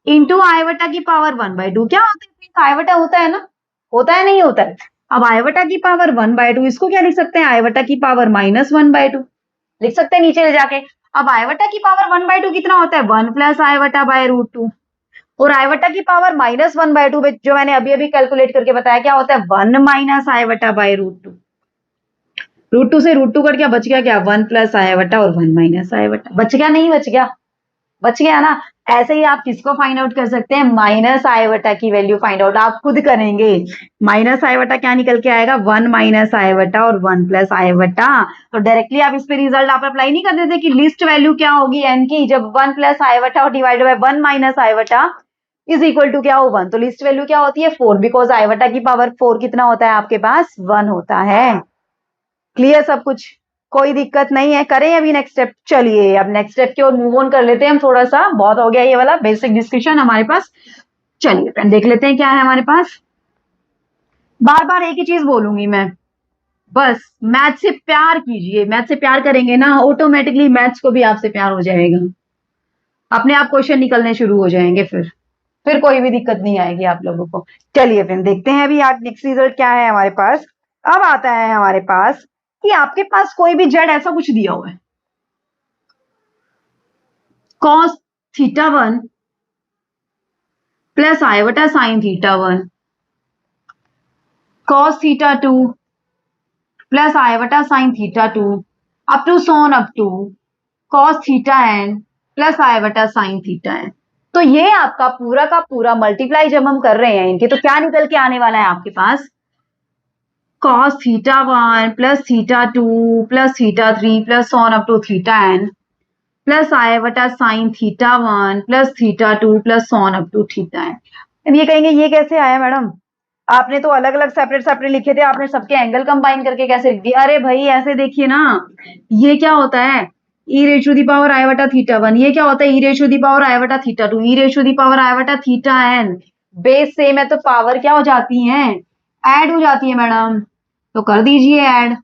इंटू आई बटा की पावर 1/2 क्या होता है, आई बटा होता है ना, होता है नहीं होता है। अब आई बटा की पावर 1/2 इसको क्या लिख सकते हैं, आई बटा की पावर -1/2 लिख सकते हैं नीचे ले जाके। अब आई बटा की पावर 1/2 कितना होता है, 1 प्लस आई बटा बाय √2, और आई बटा की पावर -1/2 जो मैंने अभी अभी कैलकुलेट करके बताया क्या होता है, 1 माइनस आई बटा बाय √2। √2 से √2 कट गया, बच गया क्या, 1 प्लस आई बटा और 1 माइनस आई बटा। बच गया नहीं बच गया, बच गया ना। ऐसे ही आप किसको फाइंड आउट कर सकते हैं, माइनस आई बटा की वैल्यू फाइंड आउट आप खुद करेंगे। माइनस आई बटा क्या निकल के आएगा, 1 माइनस आई बटा और 1 प्लस आई बटा। तो डायरेक्टली आप इस पे रिजल्ट आप अप्लाई नहीं कर देते कि लिस्ट वैल्यू क्या होगी एन की, जब 1 प्लस आई बटा और डिवाइडेड बाय 1 माइनस आई बटा इज इक्वल टू क्या हो 1, तो लिस्ट वैल्यू क्या होती है 4, बिकॉज आई बटा की पावर 4 कितना होता है आपके पास, 1 होता है। क्लियर सब कुछ, कोई दिक्कत नहीं है। करें अभी नेक्स्ट स्टेप, चलिए अब नेक्स्ट स्टेप की ओर मूव ऑन कर लेते हैं हम। थोड़ा सा बहुत हो गया ये वाला बेसिक डिस्कशन हमारे पास। चलिए फ्रेंड देख लेते हैं क्या है हमारे पास। बार बार एक ही चीज बोलूंगी मैं, बस मैथ से प्यार कीजिए। मैथ से प्यार करेंगे ना ऑटोमेटिकली मैथ्स को भी आपसे प्यार हो जाएगा, अपने आप क्वेश्चन निकलने शुरू हो जाएंगे, फिर कोई भी दिक्कत नहीं आएगी आप लोगों को। चलिए फ्रेंड देखते हैं अभी आज नेक्स्ट रिजल्ट क्या है हमारे पास। अब आता है हमारे पास कि आपके पास कोई भी जेड ऐसा कुछ दिया हुआ है, cos θ1 प्लस आई बटा साइन θ1, cos θ2 प्लस आई बटा sine θ2 up to so on up to cos θn plus आई बटा साइन θn। तो ये आपका पूरा का पूरा मल्टीप्लाई जब हम कर रहे हैं इनके, तो क्या निकल के आने वाला है आपके पास, cos theta 1 plus theta 2 plus theta 3 plus on up to theta n plus I बटा sin theta 1 plus theta 2 plus on up to theta n। अब ये कहेंगे ये कैसे आया मैडम, आपने तो अलग अलग सेपरेट सेपरेट लिखे थे, आपने सबके एंगल कंबाइन करके कैसे लिख दिया? अरे भाई ऐसे देखिए ना, ये क्या होता है e ratio the power I बटा थीटा 1, ये क्या होता है e ratio the power I बटा theta 2, e ratio the power I बटा थीटा n। बेस सेम है तो पावर क्या हो जाती है, ऐड हो जाती है मैडम, तो कर दीजिए add,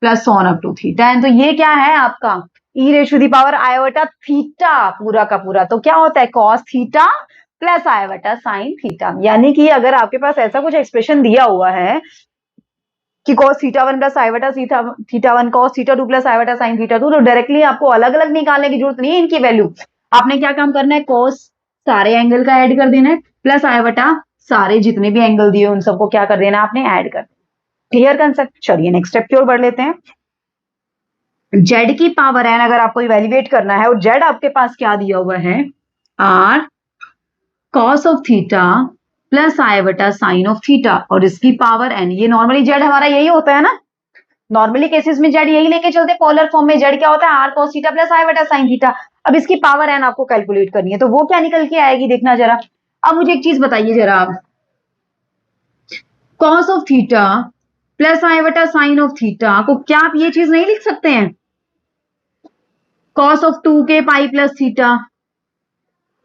plus on up to theta n. तो ये क्या है आपका e ratio the power I बटा थीटा पूरा का पूरा, तो क्या होता है cos थीटा प्लस I बटा साइन थीटा। यानी कि अगर आपके पास ऐसा कुछ एक्सप्रेशन दिया हुआ है कि cos थीटा 1 प्लस I बटा theta 1 cos theta 2 plus I बटा साइन थीटा 2, तो डायरेक्टली आपको अलग अलग निकालने की जरूरत नहीं है इनकी वैल्यू। आपने क्या काम करना है, cos सारे एंगल का ऐड कर देना है, प्लस I बटा सारे जितने भी एंगल दिए उन सबको क्या कर देना, आपने ऐड कर देना। Clear concept? चलिए नेक्स्ट स्टेप की ओर बढ़ लेते हैं। z की पावर n अगर आपको इवेल्युएट करना है और z आपके पास क्या दिया हुआ है, r cos of theta plus I बटा साइन ऑफ थीटा, और इसकी पावर n। ये नॉर्मली z हमारा यही होता है ना, नॉर्मली केसेस में z यही लेके चलते, पोलर फॉर्म में z क्या होता है, r cos theta plus I बटा साइन थीटा। अब इसकी पावर n आपको कैलकुलेट करनी है, तो वो क्या निकल के आएगी देखना जरा। अब मुझे एक चीज बताइए जरा आप, cos of theta plus I बटा साइन ऑफ थीटा को क्या आप ये चीज नहीं लिख सकते हैं, cos of 2k pi plus theta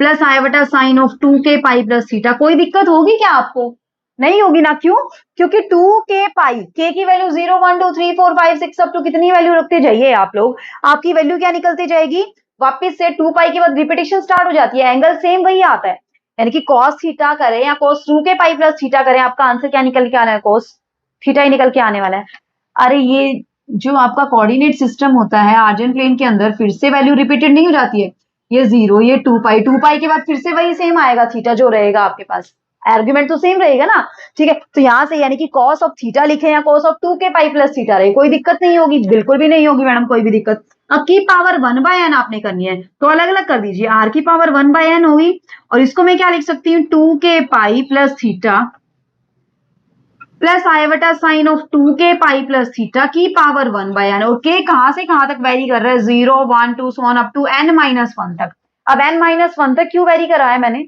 plus I बटा sine of 2k pi plus theta? कोई दिक्कत होगी क्या आपको? नहीं होगी ना, क्यों? क्योंकि 2k पाई, k की वैल्यू 0 1 2 3 4 5 6 अप टू कितनी वैल्यू रखते जाइए आप लोग, आपकी वैल्यू क्या निकलती जाएगी, वापस से 2 पाई के बाद रिपीटेशन स्टार्ट हो जाती है, एंगल सेम वही आता है। यानी कि cos थीटा करें या cos 2k pi plus theta करें, आपका आंसर क्या निकल के आना है, cos थीटा ही निकल के आने वाला है। अरे ये जो आपका कोऑर्डिनेट सिस्टम होता है आर्जेंट प्लेन के अंदर, फिर से वैल्यू रिपीटेड नहीं हो जाती है, ये 0 ये 2 पाई के बाद फिर से वही सेम आएगा थीटा जो रहेगा आपके पास, आर्ग्यूमेंट तो सेम रहेगा ना, ठीक है। तो यहां से यानी कि cos ऑफ थीटा लिखे या cos of 2k pi plus theta रहे, कोई दिक्कत नहीं होगी, बिल्कुल भी नहीं होगी मैडम, कोई भी दिक्कत। अब की पावर 1/n आपने करनी है, तो अलग अलग कर दीजिए, r की पावर 1/n होगी, और इसको मैं क्या लिख सकती हूँ, 2k pi plus theta plus I बटा sine of 2k pi plus theta की पावर 1/n, और k कहां से कहां तक वेरी कर रहा है, 0 1 2 so on up to n-1 तक। अब n-1 तक क्यों वेरी कराया मैंने,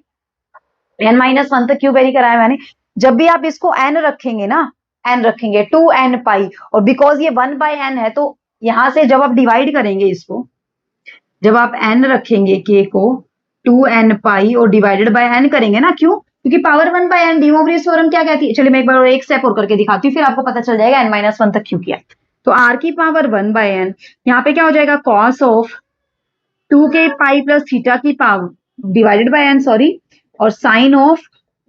n-1 तक क्यों वेरी कराया मैंने, जब भी आप इसको n रखेंगे ना, n रखेंगे 2n पाई, और बिकॉज ये 1/n है, तो यहां से जब आप डिवाइड करेंगे इसको, जब आप n रखेंगे k को 2n पाई और डिवाइडेड बाय n करेंगे ना, क्यों? क्योंकि पावर 1/n डी मोब्रियस थ्योरम क्या कहती है, चलिए मैं एक बार एक स्टेप और करके दिखाती हूँ, फिर आपको पता चल जाएगा n-1 तक क्यों किया। तो r की पावर 1/n, यहाँ पे क्या हो जाएगा, cos of 2k pi plus theta की power divided by n, sorry, और sine of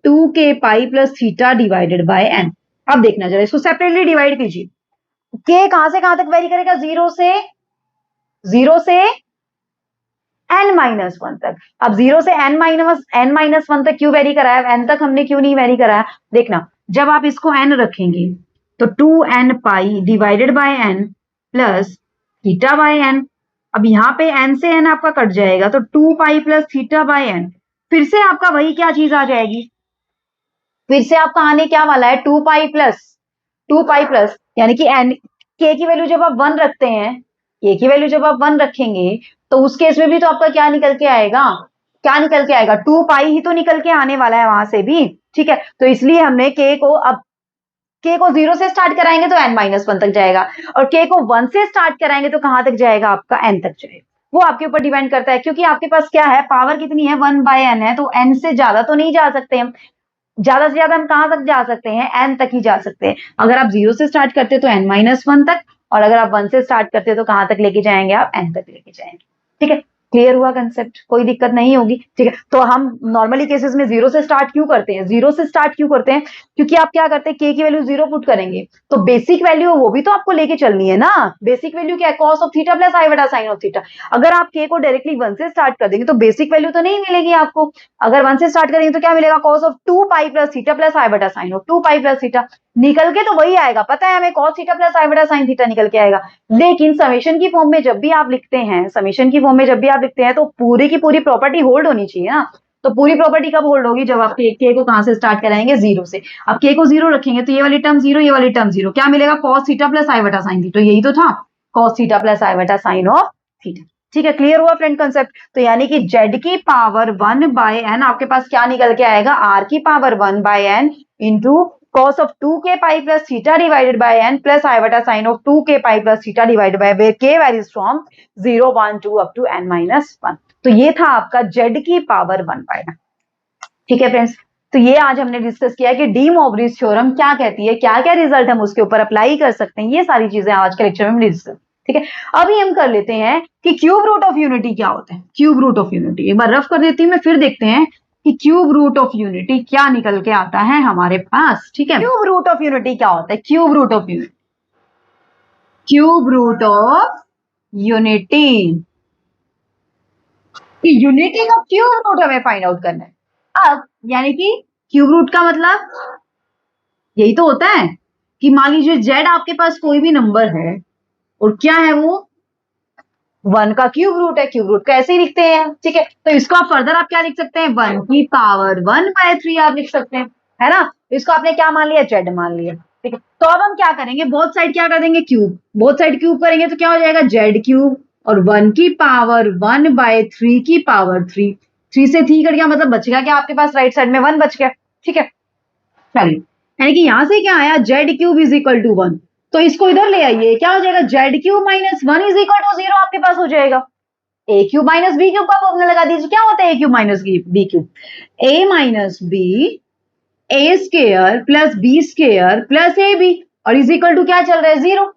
2k pi plus theta divided by n। अब देखना जरा, इसको सेपरेटली डिवाइड कीजिए, k कहां से कहां तक वेरी करेगा, 0 से n-1 तक। अब 0 से n-1 तक क्यों वेरी कराया, n तक हमने क्यों नहीं वेरी कराया, देखना, जब आप इसको n रखेंगे तो 2n pi divided by n plus theta by n। अब यहाँ पे n से n आपका कट जाएगा, तो 2 pi plus theta by n, फिर से आपका वही क्या चीज आ जाएगी, फिर से आपका आने क्या वाला है, 2 पाई प्लस, यानी कि n k की वैल्यू जब आप 1 रखते हैं, k की वैल्यू जब आप 1 रखेंगे तो उस केस में भी तो आपका क्या निकल के आएगा, 2 पाई ही तो निकल के आने वाला है वहां से भी, ठीक है। तो इसलिए हमने k को, अब k को 0 से स्टार्ट कराएंगे तो n-1 तक जाएगा, और k को 1 से स्टार्ट कराएंगे तो कहां तक जाएगा, आपका n तक जाएगा। वो आपके ऊपर डिपेंड करता है, क्योंकि आपके पास क्या है, पावर कितनी है, 1/n है, तो n से ज्यादा तो नहीं जा सकते हम, ज्यादा से ज्यादा हम कहां तक जा सकते हैं, n तक ही जा सकते हैं। अगर आप 0 से स्टार्ट करते तो n-1 तक, और अगर आप 1 से स्टार्ट करते तो कहां तक लेके जाएंगे, आप n तक लेके जाएंगे, ठीक है। क्लियर हुआ कंसेप्ट, कोई दिक्कत नहीं होगी, ठीक है। तो हम नॉर्मली केसेस में 0 से स्टार्ट क्यों करते हैं, क्योंकि आप क्या करते हैं, k की वैल्यू 0 पुट करेंगे तो बेसिक वैल्यू वो भी तो आपको लेके चलनी है ना, बेसिक वैल्यू क्या है, cos of theta plus I बटा साइन ऑफ थीटा। अगर आप k को डायरेक्टली 1 से स्टार्ट कर देंगे तो बेसिक वैल्यू तो नहीं मिलेगी आपको, अगर 1 से स्टार्ट करेंगे तो क्या मिलेगा, cos of 2 pi plus theta plus I बटा sine of 2 pi plus theta, निकल के तो वही आएगा, पता है हमें, cos थीटा प्लस I बटा साइन थीटा निकल के आएगा। लेकिन समेशन की फॉर्म में जब भी आप लिखते हैं, तो पूरी की पूरी प्रॉपर्टी होल्ड होनी चाहिए ना, तो पूरी प्रॉपर्टी कब होल्ड होगी, जब आप के को कहां से स्टार्ट कराएंगे, जीरो से। अब के को जीरो रखेंगे तो ये वाली टर्म जीरो, ये वाली टर्म जीरो, क्या मिलेगा, कॉस थीटा प्लस आई बटा साइन थीटा, यही तो था, कॉस थीटा प्लस आई बटा साइन ऑफ थीटा। ठीक है, क्लियर हुआ फ्रेंड कंसेप्ट। तो यानी कि जेड की पावर 1/n आपके पास क्या निकल के आएगा, आर की power 1/n into cos of 2k pi plus theta divided by n plus I beta sin of 2k pi plus theta divided by where k varies from 0, 1, 2 up to n minus 1। तो ये था आपका z की power 1/n। ठीक है friends, तो ये आज हमने डिस्कस किया कि डी मोवरिज थ्योरम क्या कहती है, क्या क्या रिजल्ट हम उसके ऊपर अप्लाई कर सकते हैं, ये सारी चीजें आज के लेक्चर में हमने डिस्कस। ठीक है, अभी हम कर लेते हैं कि क्यूब रूट ऑफ यूनिटी क्या होता है। क्यूब रूट ऑफ यूनिटी एक बार रफ कर देती हूँ मैं, फिर देखते हैं कि क्यूब रूट ऑफ यूनिटी क्या निकल के आता है हमारे पास। ठीक है, क्यूब रूट ऑफ यूनिटी क्या होता है, cube root of unity, cube root of unity, unity का क्यूब रूट हमें फाइंड आउट करना है। अब यानी कि क्यूब रूट का मतलब यही तो होता है कि मान लीजिए जेड आपके पास कोई भी नंबर है और क्या है वो 1 का क्यूब रूट है, क्यूब रूट का ऐसे ही लिखते हैं। ठीक है, तो इसको आप फर्दर आप क्या लिख सकते हैं, 1 की पावर 1/3 आप लिख सकते हैं, है ना। इसको आपने क्या मान लिया, जेड मान लिया। ठीक है, तो अब हम क्या करेंगे, बोथ साइड क्या कर देंगे, क्यूब, बोथ साइड क्यूब करेंगे तो क्या हो जाएगा, जेड क्यूब और 1 की पावर 1/3 की पावर 3, 3 से 3 कट गया, मतलब बच गया क्या आपके पास, राइट साइड में 1 बच गया। ठीक है, चलिए, यानी कि यहां से क्या आया, z cube is equal to 1, तो इसको इधर ले आइए, क्या हो जाएगा, z cube minus 1 is equal to 0 आपके पास हो जाएगा। A cube minus b cube का फॉर्मूला लगा दीजिए, क्या होता है a cube minus b cube, a minus b a square plus b square plus a b, और इज इक्वल टू क्या चल रहा है, 0।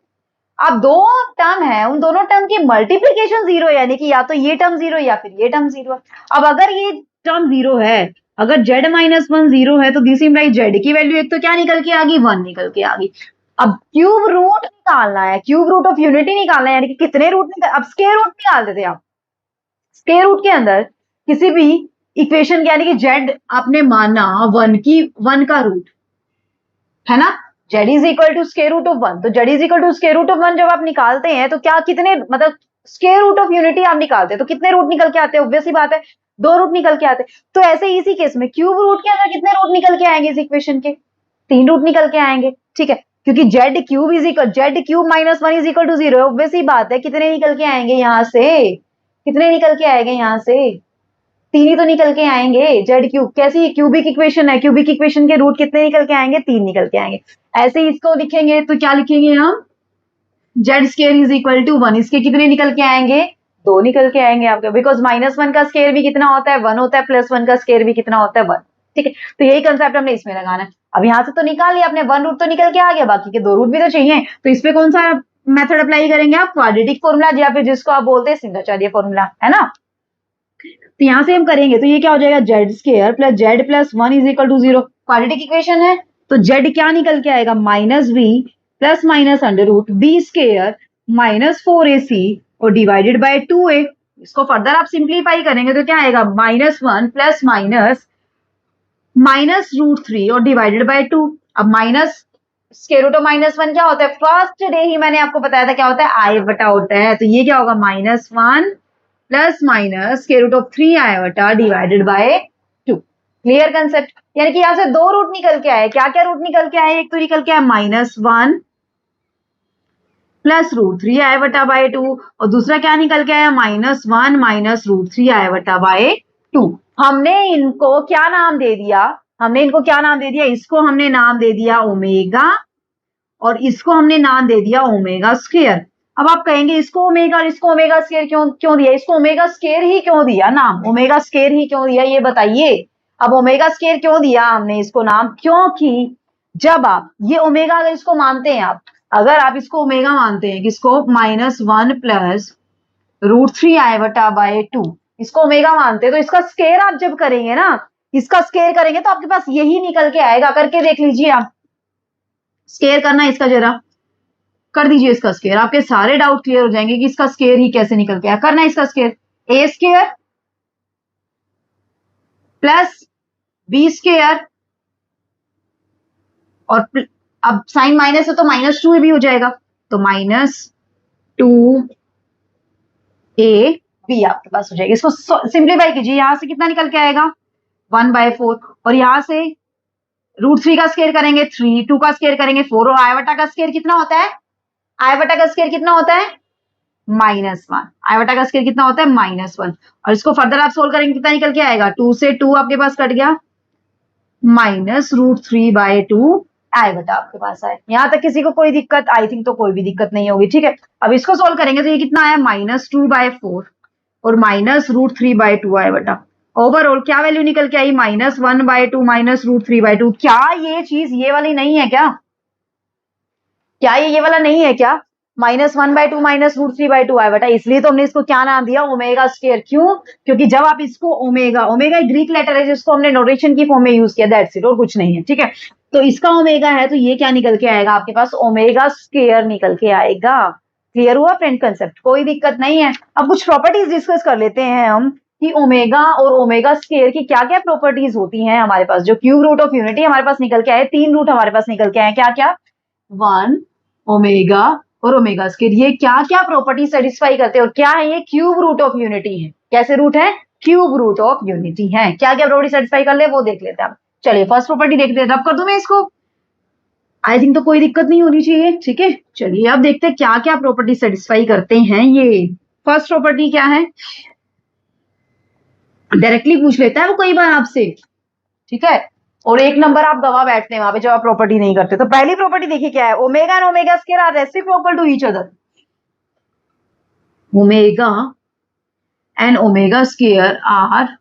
अब दो टर्म है, उन दोनों टर्म की मल्टीप्लीकेशन 0, यानी कि या तो ये टर्म 0 या फिर ये टर्म 0 है। अब अगर ये टर्म 0 है, अगर z माइनस 1 0 है, तो दिस इम्प्लाइज z की वैल्यू एक तो क्या निकल के आ गई, 1 निकल के आ गई। अब क्यूब रूट निकालना है, क्यूब रूट ऑफ यूनिटी निकालना है, यानी कि कितने रूट निकाल, अब स्क्वायर रूट निकाल देते आप। स्क्वायर रूट के अंदर किसी भी इक्वेशन यानी कि z आपने माना 1 का रूट है ना, z is equal to square root of 1, तो z is equal to square root of 1 जब आप निकालते हैं तो क्या कितने, मतलब स्क्वायर रूट ऑफ यूनिटी आप निकालते हैं तो कितने रूट निकल के आते हैं, ऑब्वियस सी बात है 2 रूट निकल के आते हैं। तो ऐसे इसी केस में क्यूब रूट के अंदर कितने रूट निकल के आएंगे इस इक्वेशन के, 3 रूट निकल के आएंगे। ठीक है, क्योंकि z cube is equal, z cube minus 1 is equal to 0, obvious सी बात है कितने निकल के आएंगे यहाँ से, कितने निकल के आएंगे यहाँ से, 3 ही तो निकल के आएंगे। जेड क्यूब कैसी क्यूबिक इक्वेशन है, क्यूबिक इक्वेशन के रूट कितने निकल के आएंगे, 3 निकल के आएंगे। ऐसे ही इसको लिखेंगे तो क्या लिखेंगे हम, z square is equal to 1, इसके कितने निकल के आएंगे, 2 निकल के आएंगे आपके, बिकॉज -1 का स्क्वायर भी कितना होता है, 1 होता है, +1 का स्क्वायर भी कितना होता है, 1। ठीक है, तो यही कंसेप्ट हमने इसमें लगाना है। अब यहाँ से तो निकाल लिया आपने, 1 रूट तो निकल के आ गया, बाकी के 2 रूट भी तो चाहिए, तो इस पे कौन सा मेथड अप्लाई करेंगे आप, क्वाड्रेटिक फॉर्मूला, या फिर जिसको आप बोलते हैं सिंहाचार्य फॉर्मूला, है ना। तो यहां से हम करेंगे तो ये क्या हो जाएगा, z square plus z plus 1 is equal to 0, quadratic equation है, तो जेड क्या निकल के आएगा, -b plus minus under root b square -4ac और डिवाइडेड बाय 2a। इसको फर्दर आप सिंप्लीफाई करेंगे तो क्या आएगा, -1 प्लस माइनस √3 और डिवाइडेड बाय 2। अब माइनस स्क्वायर रूट ऑफ -1 क्या होता है, फर्स्ट डे ही मैंने आपको बताया था क्या होता है, आई बटा होता है, तो ये क्या होगा, -1 plus minus square root of 3 i बटा डिवाइडेड बाय 2। क्लियर कंसेप्ट, यानी कि यहां से 2 रूट निकल के आए, क्या क्या रूट निकल के आए, एक तो निकल के आया -1 प्लस √3 आई बटा बाय 2, और दूसरा क्या निकल के आया, -1 माइनस √3 आई बटा बाय 2। हमने इनको क्या नाम दे दिया, हमने इनको क्या नाम दे दिया, इसको हमने नाम दे दिया ओमेगा और इसको हमने नाम दे दिया ओमेगा स्क्वायर। अब आप कहेंगे इसको ओमेगा और इसको ओमेगा स्क्वायर क्यों दिया, इसको ओमेगा स्क्वायर ही क्यों दिया नाम, ओमेगा स्क्वायर ही क्यों दिया ये बताइए। अब ओमेगा स्क्वायर क्यों दिया हमने इसको नाम, क्योंकि जब आप ये ओमेगा अगर इसको मानते हैं आप, अगर आप इसको ओमेगा मानते हैं किसको, -1 प्लस √3 आई बटा बाय 2, इसको ओमेगा मानते हैं, तो इसका स्क्वायर आप जब करेंगे ना, इसका स्क्वायर करेंगे तो आपके पास यही निकल के आएगा, करके देख लीजिए आप, स्क्वायर करना इसका जरा कर दीजिए, इसका स्क्वायर, आपके सारे डाउट क्लियर हो जाएंगे कि इसका स्क्वायर ही कैसे निकल के आया। करना इसका स्क्वायर, ए स्क्वायर प्लस बी स्क्वायर और अब साइन माइनस है तो -2 भी हो जाएगा, तो -2ab आपके पास हो जाएगा। इसको सिंप्लीफाई कीजिए, यहां से कितना निकल के आएगा, 1/4, और यहाँ से √3 का स्क्वायर करेंगे 3, 2 का स्क्वायर करेंगे 4, और आय बटा का स्क्वायर कितना होता है? आय बटा का स्क्वायर कितना होता है? -1। आय बटा का स्क्वायर कितना होता है? -1। और इसको फर्दर आप सोल्व करेंगे कितना निकल के आएगा? 2 से 2 आपके पास कट गया, -√3/2 आय बटा आपके पास आए। यहां तक किसी को कोई दिक्कत? आई थिंक तो कोई भी दिक्कत नहीं होगी, ठीक है। अब इसको सोल्व करेंगे तो ये कितना आया? -2/4 और -√3/2 आय बटा। ओवरऑल क्या वैल्यू निकल के आई? -1/2 -√3/2। क्या ये चीज ये वाली नहीं है क्या? क्या ये वाला नहीं है क्या? -1/2 -√3/2 आय बटा। इसलिए तो हमने इसको क्या नाम दिया? Omega square. क्यों? क्योंकि जब आप इसको ओमेगा, ओमेगा एक ग्रीक लेटर है जिसको हमने नोटेशन की फॉर्म में यूज किया, दैट्स इट, और कुछ नहीं है, ठीक है। तो इसका ओमेगा है तो ये क्या निकल के आएगा आपके पास? ओमेगा स्क्वायर निकल के आएगा। क्लियर हुआ फ्रेंड कंसेप्ट? कोई दिक्कत नहीं है। अब कुछ प्रॉपर्टीज डिस्कस कर लेते हैं हम कि ओमेगा और ओमेगा स्क्वायर की क्या क्या प्रॉपर्टीज होती हैं हमारे पास। जो क्यूब रूट ऑफ यूनिटी हमारे पास निकल के आए, 3 रूट हमारे पास निकल के आए, क्या क्या? 1 ओमेगा और ओमेगा स्क्वायर, ये क्या क्या प्रॉपर्टी सेटिस्फाई करते हैं और क्या है? ये क्यूब रूट ऑफ यूनिटी है। कैसे रूट है? क्यूब रूट ऑफ यूनिटी है। क्या क्या प्रॉपर्टी सेटिस्फाई कर ले वो देख लेते हैं। चलिए फर्स्ट प्रॉपर्टी देखते हैं। अब कर दूं मैं इसको? आई थिंक तो कोई दिक्कत नहीं होनी चाहिए, ठीक है। चलिए अब देखते हैं क्या क्या प्रॉपर्टी सेटिस्फाई करते हैं ये। फर्स्ट प्रॉपर्टी क्या है? डायरेक्टली पूछ लेता है वो कई बार आपसे, ठीक है। और 1 नंबर आप दबा बैठते हैं वहां पे जब आप प्रॉपर्टी नहीं करते। तो पहली प्रॉपर्टी देखिए क्या है? Omega and omega square are reciprocal to each other. Omega and omega square are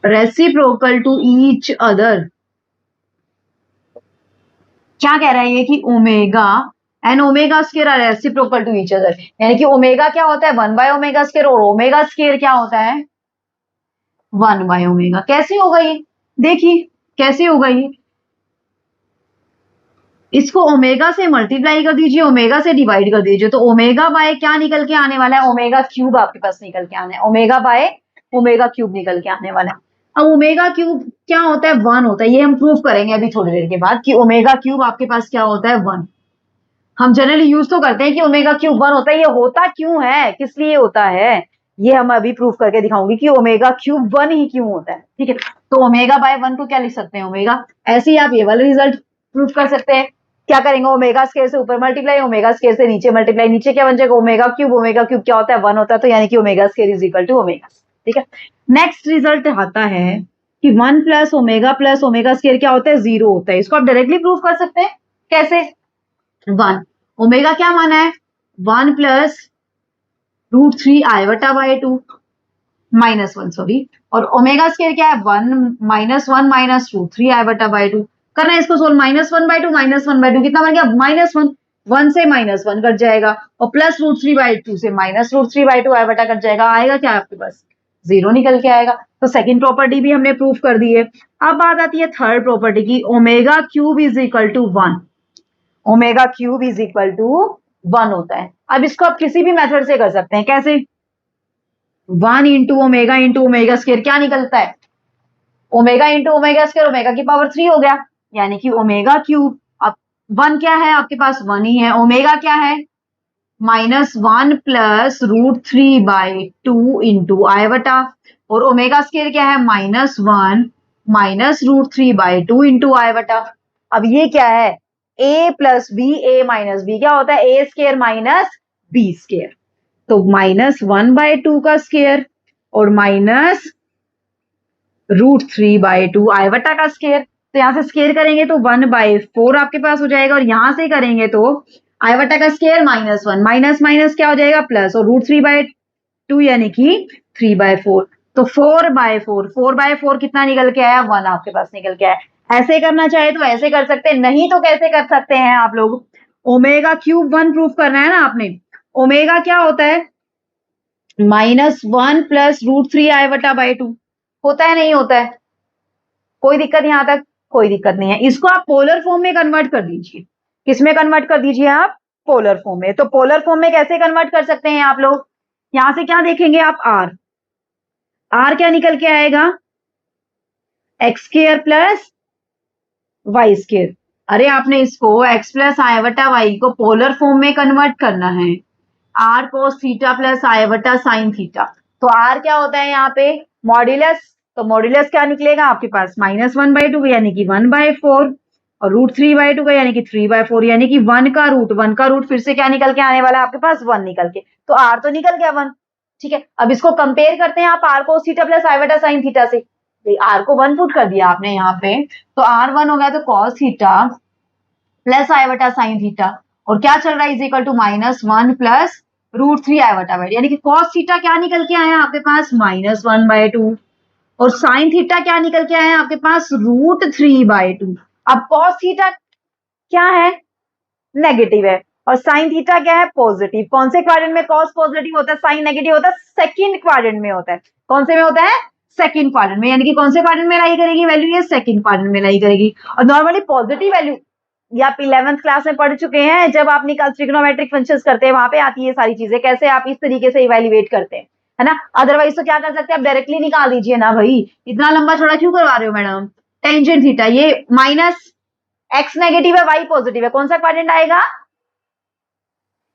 reciprocal to each other. क्या कह रहा है ये? कि omega and omega square are reciprocal to each other, यानी कि ओमेगा क्या होता है? 1/ओमेगा स्क्वायर, और ओमेगा स्क्वायर क्या होता है? 1/ओमेगा। कैसे होगा ये? देखिए कैसे होगा ये। इसको ओमेगा से मल्टीप्लाई कर दीजिए, ओमेगा से डिवाइड कर दीजिए, तो ओमेगा बाय क्या निकल के आने वाला है? ओमेगा क्यूब आपके पास निकल के आना है। ओमेगा बाय ओमेगा क्यूब निकल के आने वाला है। अब ओमेगा क्यूब क्या होता है? 1 होता है। ये हम प्रूव करेंगे अभी थोड़ी देर के बाद कि ओमेगा क्यूब आपके पास क्या होता है? 1। हम जनरली यूज तो करते हैं कि ओमेगा क्यूब 1 होता है। ये होता क्यों है? किस लिए होता है? ये हम अभी प्रूफ करके दिखाऊंगी कि ओमेगा क्यूब 1 ही क्यों होता है, ठीक है। तो ओमेगा बाय 1 को क्या लिख सकते हैं? ओमेगा। ऐसे ही आप ये वाला रिजल्ट प्रूफ कर सकते हैं। क्या करेंगे? ओमेगा स्क्वायर से ऊपर मल्टीप्लाई, ओमेगा स्क्वायर से नीचे मल्टीप्लाई। नीचे क्या बन जाएगा? Omega cube. ओमेगा क्यूब क्या होता है? 1 होता है, तो यानी कि omega square is equal to omega, ठीक है। नेक्स्ट रिजल्ट आता है कि 1 प्लस ओमेगा स्क्वायर क्या होता है? 0 होता है। इसको आप डायरेक्टली प्रूफ कर सकते हैं। कैसे? 1 ओमेगा क्या माना है? 1 प्लस √3 आय बटा बाय 2 -1 सॉरी, और ओमेगा स्क्वायर क्या है? 1 -1 -√3 आय बटा बाय 2। करना है इसको सोल्व। -1/2 कितना बन गया? -1। 1 से -1 कट जाएगा, और प्लस √3/2 से -√3/2 आय बटा कट जाएगा। आएगा क्या आपके पास? 0 निकल के आएगा। तो सेकंड प्रॉपर्टी भी हमने प्रूफ कर दी है। अब बात आती है थर्ड प्रॉपर्टी की, omega cube is equal to 1। Omega cube is equal to 1 होता है। अब इसको आप किसी भी मेथड से कर सकते हैं। कैसे? 1 इंटू ओमेगा स्क्वायर क्या निकलता है? Omega into omega square, omega की पावर 3 हो गया, यानी कि ओमेगा क्यूब। अब 1 क्या है आपके पास? 1 ही है। ओमेगा क्या है? -1 प्लस √3/2 इंटू आय बटा, और ओमेगा स्क्वायर क्या है? -1 -√3/2 इंटू आय बटा। अब ये क्या है? a plus b, a minus b क्या होता है? a square minus b square. तो -1/2 का स्क्वायर और -√3/2 आय बटा का स्क्वायर। तो यहां से स्क्वायर करेंगे तो 1/4 आपके पास हो जाएगा, और यहां से करेंगे तो आय बटा का स्क्वायर -1 माइनस माइनस क्या हो जाएगा? प्लस, और √3/2 यानी कि 3/4। तो 4/4 कितना निकल के आया? 1 आपके पास निकल के आया। ऐसे करना चाहे तो ऐसे कर सकते हैं, नहीं तो कैसे कर सकते हैं आप लोग? ओमेगा क्यूब 1 प्रूफ करना है ना आपने। ओमेगा क्या होता है? -1 प्लस √3 आय बटा बाय 2 होता है, नहीं होता है? कोई दिक्कत यहां तक? कोई दिक्कत नहीं है। इसको आप पोलर फॉर्म में कन्वर्ट कर दीजिए। किसमें कन्वर्ट कर दीजिए आप? पोलर फॉर्म में। तो पोलर फॉर्म में कैसे कन्वर्ट कर सकते हैं आप लोग? यहां से क्या देखेंगे आप? आर क्या निकल के आएगा? X square plus y square. अरे आपने इसको x प्लस आई बटा वाई को पोलर फॉर्म में कन्वर्ट करना है। r cos थीटा प्लस आई बटा साइन थीटा। तो r क्या होता है यहाँ पे? मॉड्यूलस तो मॉड्यूलस क्या निकलेगा आपके पास -1/2 यानी कि 1/4 और √3/2 का यानी कि 3/4 यानी कि 1 का रूट फिर से क्या निकल के आने वाला है आपके पास 1 निकल के, तो r तो निकल गया 1। ठीक है, अब इसको कंपेयर करते हैं आप r cos theta plus i बटा साइन थीटा से। r को 1 पुट कर दिया आपने यहाँ पे, तो r 1 हो गया तो cos थीटा प्लस i बटा साइन थीटा, और क्या चल रहा है is equal to -1 plus √3i बटा वाई, यानी कि cos थीटा क्या निकल के आया आपके पास -1/2 और साइन थीटा क्या निकल के आया आपके पास √3/2। अब cos थीटा क्या है, नेगेटिव है, और साइन थीटा क्या है, पॉजिटिव। कौन से क्वाड्रेंट में cos पॉजिटिव होता है, साइन नेगेटिव होता है, सेकंड क्वाड्रेंट में होता है। कौन से में होता है, सेकंड क्वाड्रेंट में, यानी कि कौन से क्वाड्रेंट में लाई करेगी वैल्यू, ये सेकंड क्वाड्रेंट में लाई करेगी। और नॉर्मली पॉजिटिव वैल्यू ये आप 11th क्लास में पढ़ चुके हैं, जब आप ट्रिग्नोमेट्रिक फंक्शंस करते हैं वहां पे आती है सारी चीजें, कैसे आप इस तरीके से इवेल्युएट करते हैं, है ना। अदरवाइज तो क्या कर सकते हैं आप, डायरेक्टली निकाल दीजिए ना भाई, इतना लंबा छोड़ा क्यों करवा रहे हो मैडम। टेंजेंट थीटा, ये माइनस एक्स नेगेटिव है वाई पॉजिटिव है, कौन सा क्वाड्रेंट आएगा,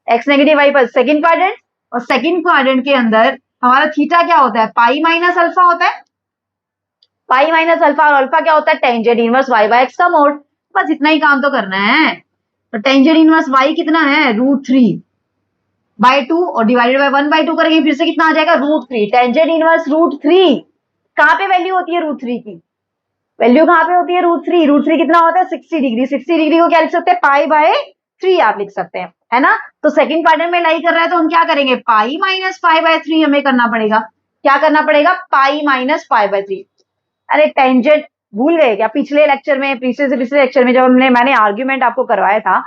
एक्स नेगेटिव वाई पर सेकंड क्वाड्रेंट, और सेकंड क्वाड्रेंट के अंदर हमारा थीटा क्या होता है, पाई माइनस अल्फा होता है, पाई माइनस अल्फा, और अल्फा क्या होता है, tangent inverse y by x का मोड। बस इतना ही काम तो करना है। तो टेंजेंट इनवर्स वाई कितना है, √3/2 और डिवाइडेड बाय 1/2 करेंगे, फिर से कितना आ जाएगा, √3। टेंजेंट इनवर्स √3 कहाँ पे वैल्यू होती है, √3 की वैल्यू कहाँ पे होती है, √3। √3 कितना होता है, 60 डिग्री। 60 डिग्री को क्या लिख सकते हैं, पाई/3 आप लिख सकते हैं, है ना। तो सेकंड क्वाड्रेंट में लाई कर रहा है तो हम क्या करेंगे, पाई माइनस पाई/3 हमें करना पड़ेगा। क्या करना पड़ेगा, पाई माइनस पाई/3। अरे टेंजेंट भूल गए क्या, पिछले लेक्चर में, पिछले लेक्चर में जब मैंने आर्ग्यूमेंट आपको करवाया था,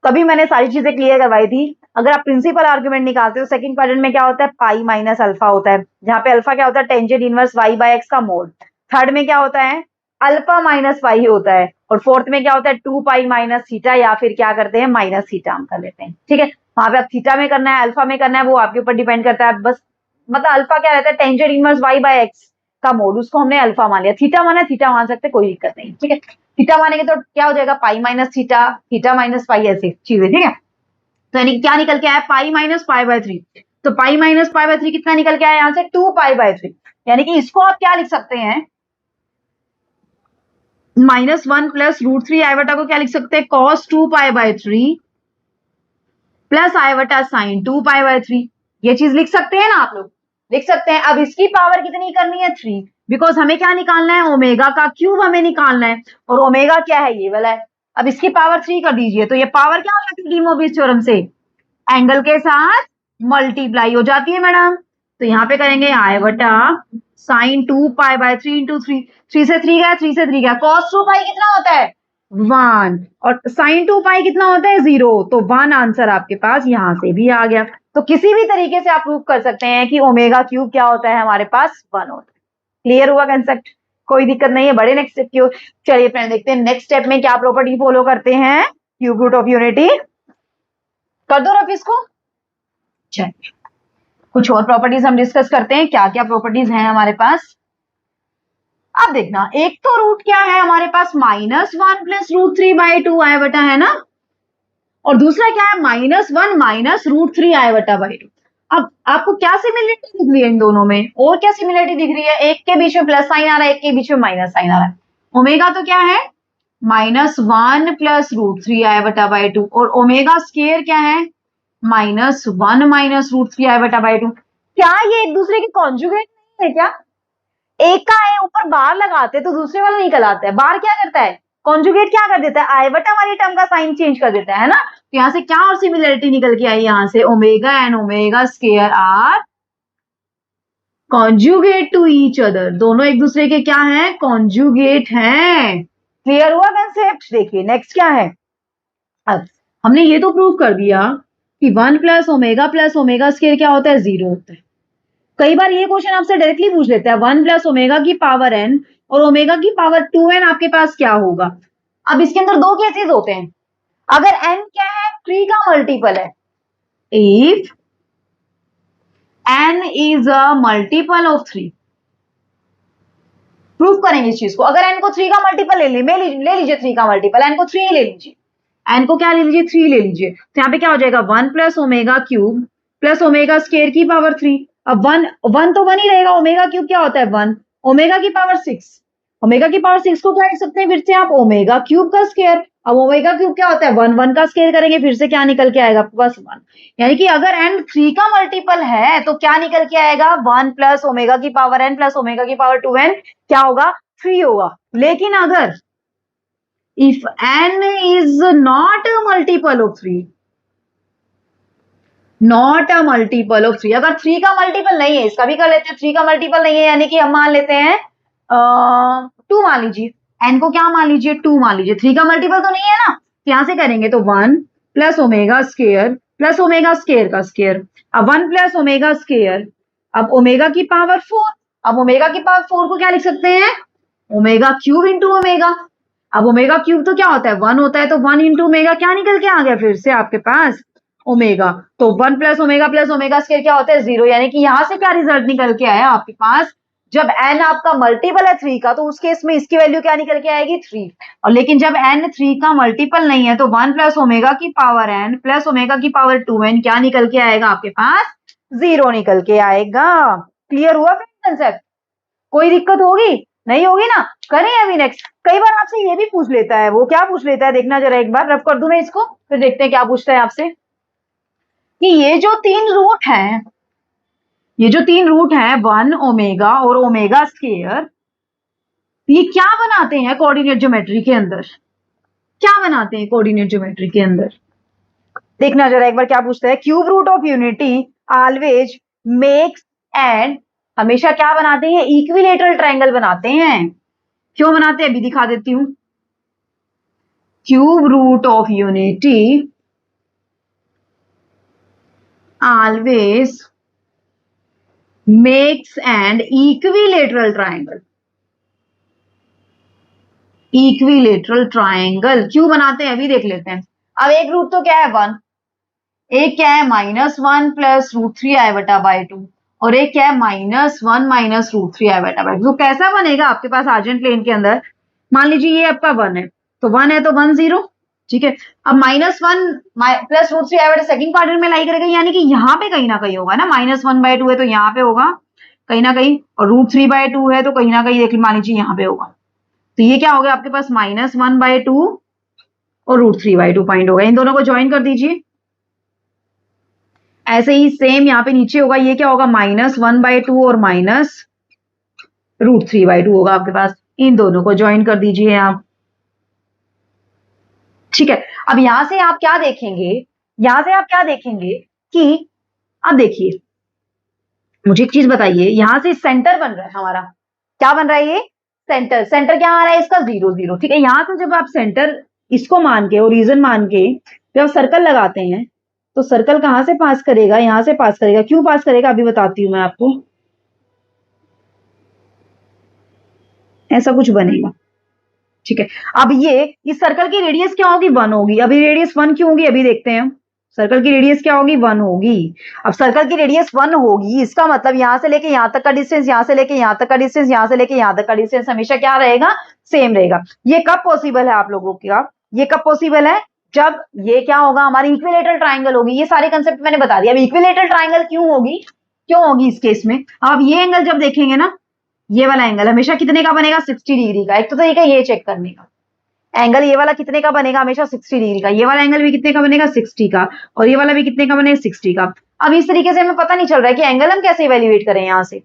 तभी मैंने सारी चीजें क्लियर करवाई थी। अगर आप प्रिंसिपल आर्ग्यूमेंट निकालते हो, सेकंड क्वाड्रेंट में क्या होता है, पाई माइनस अल्फा होता है, जहां पे अल्फा क्या होता है, tangent inverse y by x का मोड। थर्ड में क्या होता है, अल्फा माइनस वाई होता है, और फोर्थ में क्या होता है, 2 पाई माइनस थीटा, या फिर क्या करते हैं, माइनस थीटा हम कर लेते हैं। ठीक है, वहां पे आप थीटा में करना है, अल्फा में करना है, वो आपके ऊपर डिपेंड करता है। बस मतलब अल्फा क्या रहता है, tangent inverse y by x का मोड, उसको हमने अल्फा मान लिया। थीटा माना थीटा मान सकते, कोई दिक्कत नहीं। ठीक है, थीटा मानेंगे तो क्या हो जाएगा, pi minus theta, theta minus pi, ऐसी चीजें। ठीक है, तो यानी क्या निकल के आया, पाई माइनस पाई/3। तो पाई माइनस पाई/3 कितना निकल के आया यहाँ से, 2 पाई/3। यानी कि इसको आप क्या लिख सकते हैं, -1 प्लस √3i बटा को क्या लिख सकते हैं, cos 2 पाई/3 प्लस i बटा साइन 2 पाई/3। ये चीज लिख सकते हैं ना आप लोग, लिख सकते हैं। अब इसकी पावर कितनी करनी है, 3, बिकॉज हमें क्या निकालना है, ओमेगा का क्यूब हमें निकालना है, और ओमेगा क्या है, ये वाला है। अब इसकी पावर 3 कर दीजिए, तो ये पावर क्या हो जाती है, डी मोबिस थ्योरम से एंगल के साथ मल्टीप्लाई हो जाती है मैडम। तो यहाँ पे करेंगे i बटा साइन 2 पाई/3 इंटू 3, 3 से 3 गया, 3 से 3 गया, cos 2 पाई कितना होता है, 1, और साइन 2 पाई कितना होता है, 0, तो 1 आंसर आपके पास यहां से भी आ गया। तो किसी भी तरीके से आप प्रूव कर सकते हैं कि ओमेगा क्यूब क्या होता है, हमारे पास 1 होता है। क्लियर हुआ कंसेप्ट, कोई दिक्कत नहीं है। बड़े नेक्स्ट स्टेप की चलिए फ्रेंड देखते हैं, नेक्स्ट स्टेप में क्या प्रॉपर्टी फॉलो करते हैं, क्यूब रूट ऑफ यूनिटी। कर दो रफ इसको। चलिए कुछ और प्रॉपर्टीज हम डिस्कस करते हैं, क्या क्या प्रॉपर्टीज हैं हमारे पास। अब देखना, एक तो रूट क्या है हमारे पास, -1 प्लस √3/2 i बटा, है ना, और दूसरा क्या है, -1 माइनस √3i बटा बाई 2। अब आपको क्या सिमिलरिटी दिख रही है इन दोनों में, और क्या सिमिलरिटी दिख रही है, एक के बीच में प्लस साइन आ रहा है, एक के बीच में माइनस साइन आ रहा है। ओमेगा तो क्या है, -1 प्लस √3i बटा बाई 2, और ओमेगा स्क्वायर क्या है, -1 माइनस √3i बटा बाई 2। क्या ये एक दूसरे के कॉन्जुगेट नहीं है क्या, एक का है ऊपर बार लगाते तो दूसरे वाला निकल आता है, बार क्या करता है, कॉन्जुगेट क्या कर देता है, आई बटा वाली टर्म का साइन चेंज कर देता है ना। तो यहां से क्या और सिमिलरिटी निकल के आई, यहां से omega and omega square are conjugate to each other, दोनों एक दूसरे के क्या है, कॉन्जुगेट हैं। क्लियर हुआ कंसेप्ट। देखिए नेक्स्ट क्या है, अब हमने ये तो प्रूव कर दिया कि 1 प्लस ओमेगा स्क्वायर क्या होता है, 0 होता है। कई बार ये क्वेश्चन आपसे डायरेक्टली पूछ लेता है 1 प्लस ओमेगा की पावर n और ओमेगा की पावर 2n आपके पास क्या होगा। अब इसके अंदर दो केसेस होते हैं, अगर n क्या है, 3 का मल्टीपल है, if n is a multiple of 3, proof करेंगे इस चीज को। अगर n को 3 का मल्टीपल ले लीजिए 3 का मल्टीपल, n को 3 ले लीजिए, n को क्या ले लीजिए, 3 ले लीजिए, तो यहाँ पे क्या हो जाएगा, 1 plus omega cube plus omega square की पावर 3। अब 1 तो 1 ही रहेगा, ओमेगा क्यूब क्या होता है 1, ओमेगा की पावर 6, ओमेगा की पावर 6 को क्या लिख सकते हैं फिर से आप, ओमेगा क्यूब का स्क्वायर। अब ओमेगा क्यूब क्या होता है, 1 का स्क्वायर करेंगे फिर से क्या निकल के आएगा आपके पास 1। यानी कि अगर n 3 का मल्टीपल है तो क्या निकल के आएगा, 1 प्लस ओमेगा की पावर n प्लस ओमेगा की पावर 2n क्या होगा, 3 होगा। लेकिन अगर if n is not a multiple of 3, not a multiple of 3, अगर 3 का मल्टीपल नहीं है, इसका भी कर लेते हैं, 3 का मल्टीपल नहीं है यानी कि हम मान लेते हैं 2 मान लीजिए, n को क्या मान लीजिए 2 मान लीजिए, 3 का मल्टीपल तो नहीं है ना, तो यहां से करेंगे तो 1 plus omega square plus omega square का स्क्वायर। अब 1 प्लस ओमेगा स्क्वायर, अब ओमेगा की पावर 4, अब ओमेगा की पावर 4 को क्या लिख सकते हैं, ओमेगा क्यूब इंटू ओमेगा। अब ओमेगा क्यूब तो क्या होता है 1 होता है, तो 1 इंटू ओमेगा क्या निकल के आ गया फिर से आपके पास, ओमेगा। तो 1 प्लस ओमेगा स्क्वायर क्या होता है 0, यानी कि यहां से क्या रिजल्ट निकल के आया आपके पास, जब n आपका मल्टीपल है 3 का तो उस केस में इसकी वैल्यू क्या निकल के आएगी 3, और लेकिन जब n 3 का मल्टीपल नहीं है तो 1 प्लस ओमेगा की पावर n प्लस ओमेगा की पावर 2n क्या निकल के आएगा आपके पास, 0 निकल के आएगा। क्लियर हुआ कंसेप्ट, कोई दिक्कत होगी, नहीं होगी ना। करें अभी नेक्स्ट, कई बार आपसे ये भी पूछ लेता है, वो क्या पूछ लेता है देखना जरा एक बार, रफ कर दूं मैं इसको फिर देखते हैं क्या पूछता है आपसे, कि ये जो 3 रूट हैं, ये जो 3 रूट हैं 1 ओमेगा और ओमेगा स्क्वायर, ये क्या बनाते हैं कोऑर्डिनेट ज्योमेट्री के अंदर, क्या बनाते हैं कोऑर्डिनेट ज्योमेट्री के अंदर, देखना जरा एक बार क्या पूछता है। Cube root of unity always makes and, हमेशा क्या बनाते हैं, इक्विलेटरल ट्रायंगल बनाते हैं। क्यों बनाते हैं अभी दिखा देती हूं। Cube root of unity always makes and equilateral triangle, equilateral triangle क्यों बनाते हैं अभी देख लेते हैं। अब एक रूट तो क्या है 1, एक क्या है -1 प्लस √3i/2, और एक क्या है -1 माइनस √3i/2। तो कैसा बनेगा आपके पास आर्जेंट प्लेन के अंदर, मान लीजिए ये आपका 1 है, तो 1 है तो 1 0, ठीक है। अब -1 प्लस √3i/2 सेकंड क्वाड्रेंट में लाई करेगा, यानी कि यहाँ पे कहीं ना कहीं होगा ना, -1/2 है तो यहाँ पे होगा कहीं ना कहीं, और √3/2 है तो कहीं ना कहीं देख मान लीजिए यहाँ पे होगा। तो ये क्या हो गया आपके पास -1/2 और √3/2 पॉइंट होगा, इन दोनों को ज्वाइन कर दीजिए। ऐसे ही सेम यहाँ पे नीचे होगा, ये क्या होगा -1/2 और -√3/2 होगा आपके पास, इन दोनों को ज्वाइन कर दीजिए आप, ठीक है। अब यहां से आप क्या देखेंगे, यहां से आप क्या देखेंगे कि, अब देखिए मुझे एक चीज बताइए, यहां से सेंटर बन रहा है हमारा, क्या बन रहा है ये सेंटर, सेंटर क्या आ रहा है इसका 0 0, ठीक है। यहां से जब आप सेंटर इसको मान के, ओरिजिन मान के जब सर्कल लगाते हैं तो सर्कल कहां से पास करेगा, यहां से पास करेगा। क्यों पास करेगा अभी बताती हूं मैं आपको, ऐसा कुछ बनेगा, ठीक है। अब ये इस सर्कल की रेडियस क्या होगी 1 होगी, अभी रेडियस 1 क्यों होगी अभी देखते हैं। सर्कल की रेडियस क्या होगी 1 होगी। अब सर्कल की रेडियस 1 होगी, इसका मतलब यहां से लेके यहां तक का डिस्टेंस, यहां से लेके यहां तक का डिस्टेंस, यहां से लेके यहां तक का डिस्टेंस हमेशा क्या रहेगा, सेम रहेगा। ये कब पॉसिबल है आप लोगों का, ये कब पॉसिबल है, जब ये क्या होगा हमारी इक्विलेटरल ट्राइंगल होगी। ये सारे कंसेप्ट मैंने बता दिया। अब इक्विलेटरल ट्राइंगल क्यों होगी, क्यों होगी इस केस में, अब ये एंगल जब देखेंगे ना, ये वाला एंगल हमेशा कितने का बनेगा 60 डिग्री का। एक तो तरीका ये चेक करने का, एंगल ये वाला कितने का बनेगा हमेशा 60 डिग्री का, ये वाला एंगल भी कितने का बनेगा 60 का, और ये वाला भी कितने का बनेगा 60 का। अब इस तरीके से हमें पता नहीं चल रहा है कि एंगल हम कैसे इवेल्युएट करें यहां से।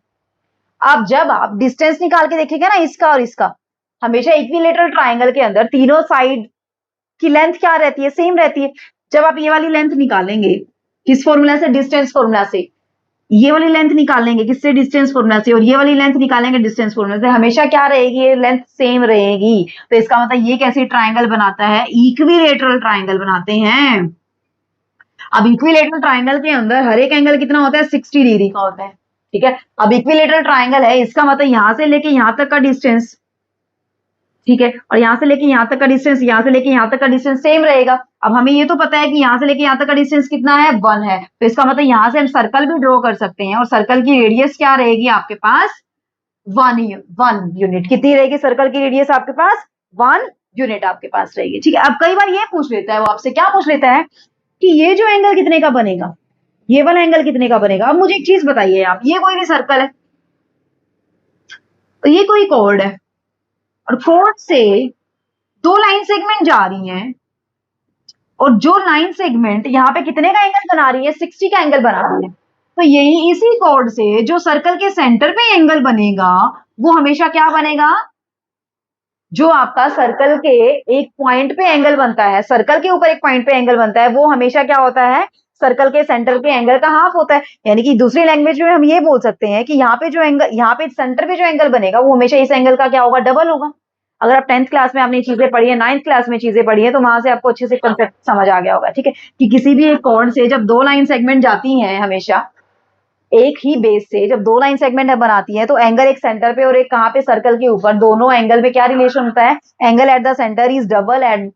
अब जब आप डिस्टेंस निकाल के देखेंगे ना इसका और इसका, हमेशा इक्विलेटरल ट्राइंगल के अंदर तीनों साइड की लेंथ क्या रहती है, सेम रहती है। जब आप ये वाली लेंथ निकालेंगे किस फॉर्मूला से, डिस्टेंस फॉर्मूला से, ये वाली लेंथ निकालेंगे किससे, डिस्टेंस फॉर्मूला से, और ये वाली लेंथ निकालेंगे डिस्टेंस फॉर्मूला से, हमेशा क्या रहेगी, ये लेंथ सेम रहेगी। तो इसका मतलब ये कैसे ट्राइंगल बनाता है, इक्विलेटरल ट्राइंगल बनाते हैं। अब इक्विलेटरल ट्राइंगल के अंदर हर एक एंगल कितना होता है 60 डिग्री का होता है, ठीक है। अब इक्विलेटरल ट्राइंगल है, इसका मतलब यहां से लेके यहां तक का डिस्टेंस, ठीक है, और यहां से लेके यहां तक का डिस्टेंस, यहां से लेके यहां तक का डिस्टेंस सेम रहेगा। अब हमें ये तो पता है कि यहां से लेके यहां तक का डिस्टेंस कितना है 1 है, तो इसका मतलब यहां से हम सर्कल भी ड्रॉ कर सकते हैं, और सर्कल की रेडियस क्या रहेगी आपके पास 1 यूनिट। कितनी रहेगी सर्कल की रेडियस आपके पास 1 यूनिट आपके पास रहेगी, ठीक है। अब कई बार ये पूछ लेता है वो आपसे, क्या पूछ लेता है कि ये जो एंगल कितने का बनेगा, ये वाला एंगल कितने का बनेगा। अब मुझे एक चीज बताइए आप, ये कोई भी सर्कल है, तो ये कोई कॉर्ड है और कॉर्ड से दो लाइन सेगमेंट जा रही हैं और जो लाइन सेगमेंट यहाँ पे कितने का एंगल बना रही है, 60 का एंगल बना रही है। तो यही इसी कॉर्ड से जो सर्कल के सेंटर पे एंगल बनेगा वो हमेशा क्या बनेगा, जो आपका सर्कल के एक पॉइंट पे एंगल बनता है, सर्कल के ऊपर एक पॉइंट पे एंगल बनता है, वो हमेशा क्या होता है, सर्कल के सेंटर पे एंगल का हाफ होता है। यानी कि दूसरी लैंग्वेज में हम ये बोल सकते हैं कि यहाँ पे जो एंगल, यहाँ पे सेंटर पे जो एंगल बनेगा वो हमेशा इस एंगल का क्या होगा, डबल होगा। अगर आप 10th क्लास में आपने चीजें पढ़ी है, 9th क्लास में चीजें पढ़ी है, तो वहां से आपको अच्छे से कंसेप्ट समझ आ गया होगा। ठीक है, कि किसी भी एक कॉर्ड से जब दो लाइन सेगमेंट जाती हैं, हमेशा एक ही बेस से जब दो लाइन सेगमेंट बनाती है, तो एंगल एक सेंटर पे और एक कहाँ पे, सर्कल के ऊपर, दोनों एंगल में क्या रिलेशन होता है, angle at the centre is double at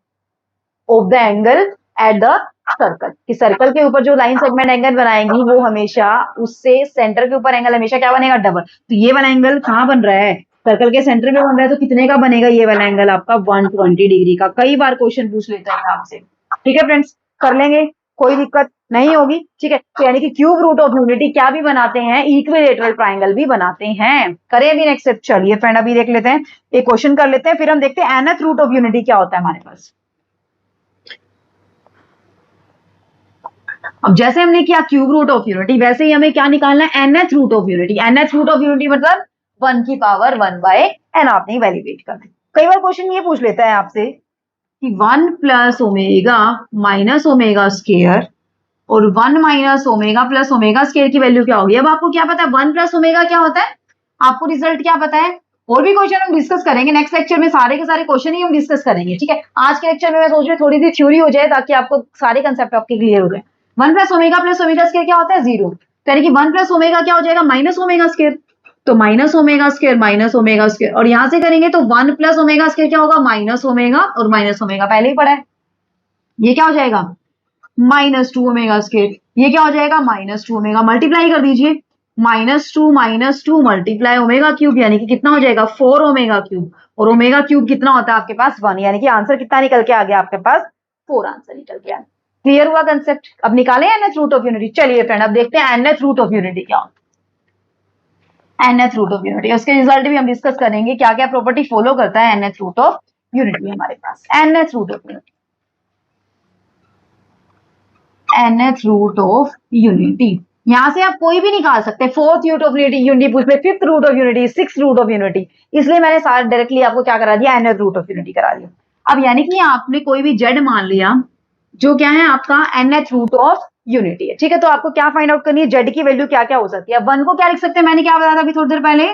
of the angle at the circle. कि सर्कल के ऊपर जो लाइन सेगमेंट एंगल बनाएंगी वो हमेशा उससे सेंटर के ऊपर एंगल हमेशा क्या बनेगा, डबल। तो ये वाला एंगल कहाँ बन रहा है, सर्कल के सेंटर में बन रहा है, तो कितने का बनेगा ये वाला एंगल आपका, 120 डिग्री का। कई बार क्वेश्चन पूछ लेता है आपसे। ठीक है फ्रेंड्स, कर लेंगे, कोई दिक्कत नहीं होगी। ठीक है, तो यानी कि क्यूब रूट ऑफ यूनिटी क्या भी बनाते हैं, इक्विलेटरल ट्राइंगल भी बनाते हैं। करें अभी नेक्स्ट स्टेप, चलिए फ्रेंड अभी देख लेते हैं, एक क्वेश्चन कर लेते हैं, फिर हम देखते हैं nth रूट ऑफ यूनिटी क्या होता है हमारे पास। अब जैसे हमने किया क्यूब रूट ऑफ यूनिटी, वैसे ही हमें क्या निकालना है, nth root of unity. nth root of unity मतलब 1 की पावर 1 बाय n, आपने वैलिडेट कर दी। कई बार क्वेश्चन ये पूछ लेता है आपसे कि 1 plus omega minus omega square और 1 minus omega plus omega square की वैल्यू क्या होगी। अब आपको क्या पता है 1 प्लस ओमेगा क्या होता है, आपको रिजल्ट क्या पता है। और भी क्वेश्चन हम डिस्कस करेंगे नेक्स्ट लेक्चर में, सारे के सारे क्वेश्चन ही हम डिस्कस करेंगे। ठीक है, आज के लेक्चर में मैं सोच रही थोड़ी सी थ्योरी हो जाए ताकि आपको सारे कंसेप्ट आपके क्लियर हो जाए। 1 प्लस ओमेगा स्क्वायर क्या होता है, 0। यानी कि 1 प्लस ओमेगा क्या हो जाएगा, माइनस ओमेगा स्क्वायर। तो माइनस ओमेगा स्क्वायर, और यहां से करेंगे तो 1 प्लस ओमेगा स्क्वायर क्या होगा, माइनस ओमेगा, और माइनस ओमेगा पहले ही पढ़ा है, ये क्या हो जाएगा, -2 ओमेगा स्क्वायर। ये क्या हो जाएगा, -2 ओमेगा। मल्टीप्लाई कर दीजिए, -2 मल्टीप्लाई ओमेगा क्यूब, यानी कि कितना हो जाएगा, 4 ओमेगा क्यूब। और ओमेगा क्यूब कितना होता है आपके पास, 1। यानी कि आंसर कितना निकल के आ गया आपके पास, 4 आंसर निकल के आ गया। क्लियर हुआ कंसेप्ट। अब निकाले nth रूट ऑफ यूनिटी। चलिए फ्रेंड अब देखते हैं nth रूट ऑफ यूनिटी क्या होता है। nth रूट ऑफ यूनिटी, उसके रिजल्ट भी हम डिस्कस करेंगे, क्या क्या प्रॉपर्टी फॉलो करता है nth रूट ऑफ यूनिटी हमारे पास। nth root of unity, nth root of unity, यहां से आप कोई भी निकाल सकते हैं। 4th रूट ऑफ यूनिटी पूछ ले, 5th root of unity, 6th root of unity, इसलिए मैंने सारा डायरेक्टली आपको क्या करा दिया, nth रूट ऑफ यूनिटी करा दिया। अब यानी कि आपने कोई भी जेड मान लिया जो क्या है आपका nth रूट ऑफ यूनिटी है। ठीक है, तो आपको क्या फाइंड आउट करनी है, जेड की वैल्यू क्या क्या हो सकती है। 1 को क्या लिख सकते हैं, मैंने क्या बताया था अभी थोड़ी देर पहले,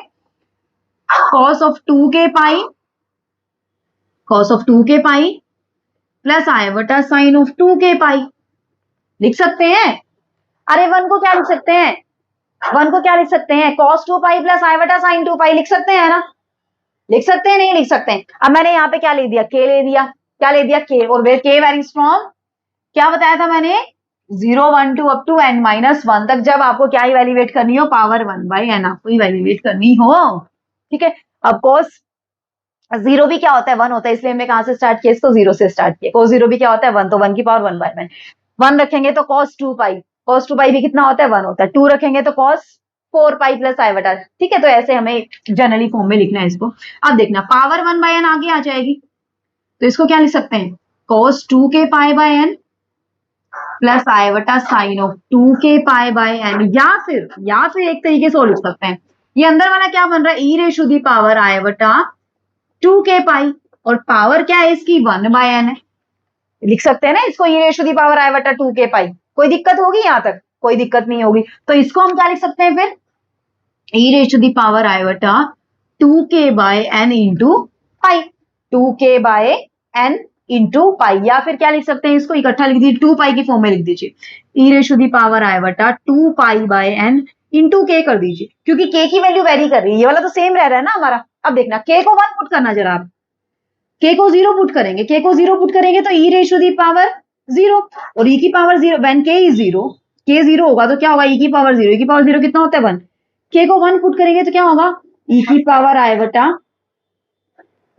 cos of 2k pi, cos of 2k pi plus आई बटा साइन ऑफ 2k पाई, लिख सकते हैं। अरे 1 को क्या लिख सकते हैं, 1 को क्या लिख सकते हैं, cos 2 पाई प्लस आई बटा साइन 2 पाई लिख सकते हैं ना, लिख सकते हैं, नहीं लिख सकते हैं। अब मैंने यहाँ पे क्या ले दिया, k ले दिया, क्या ले दिया, k, और वेर k वेरीज फ्रॉम, क्या बताया था मैंने, 0 1 2 अप टू n -1 तक, जब आपको क्या इवैल्यूएट करनी हो, पावर 1 बाई n आपको इवैल्यूएट करनी हो। ठीक है, अब cos 0 भी क्या होता है, 1 होता है, इसलिए हमने कहां से स्टार्ट किया, इसको 0 से स्टार्ट किया। cos 0 भी क्या होता है, 1, तो 1 की पावर 1 बाय 1 रखेंगे तो cos 2 पाई, cos 2 पाई भी कितना होता है, 1 होता है। 2 रखेंगे तो cos 4 पाई प्लस आई बटा। ठीक है, तो ऐसे हमें जनरली फॉर्म में लिखना है इसको। अब देखना पावर 1 बाय n आगे आ जाएगी, तो इसको क्या लिख सकते हैं, cos 2k pi by n plus आई बटा sine of 2k pi by n, या फिर एक तरीके से और लिख सकते हैं, ये अंदर वाला क्या बन रहा है, e रेशो दी पावर आई बटा 2k पाई, और पावर क्या है इसकी, 1 बाय n है, लिख सकते हैं ना इसको, e रेशो दी पावर आई बटा 2k पाई। कोई दिक्कत होगी यहां तक, कोई दिक्कत नहीं होगी। तो इसको हम क्या लिख सकते हैं फिर, e रेशो दी पावर आई बटा 2k by n into pi, 2k by n into pi, या फिर क्या लिख सकते हैं, इसको इकट्ठा लिख दीजिए, 2 पाई की फॉर्म में लिख दीजिए, e रेशो दी पावर आई बटा 2 pi by n into k कर दीजिए, क्योंकि k की वैल्यू वेरी कर रही है, ये वाला तो सेम रह रहा है ना हमारा। अब देखना k को 1 पुट करना जरा आप, k को 0 पुट करेंगे, k को 0 पुट करेंगे तो e रेशो दी पावर 0, और e की power 0, when k is 0, k 0 होगा तो क्या होगा, e की पावर 0, e की पावर 0 कितना होता है 1, k को 1 पुट करेंगे तो क्या होगा, e की पावर आई बटा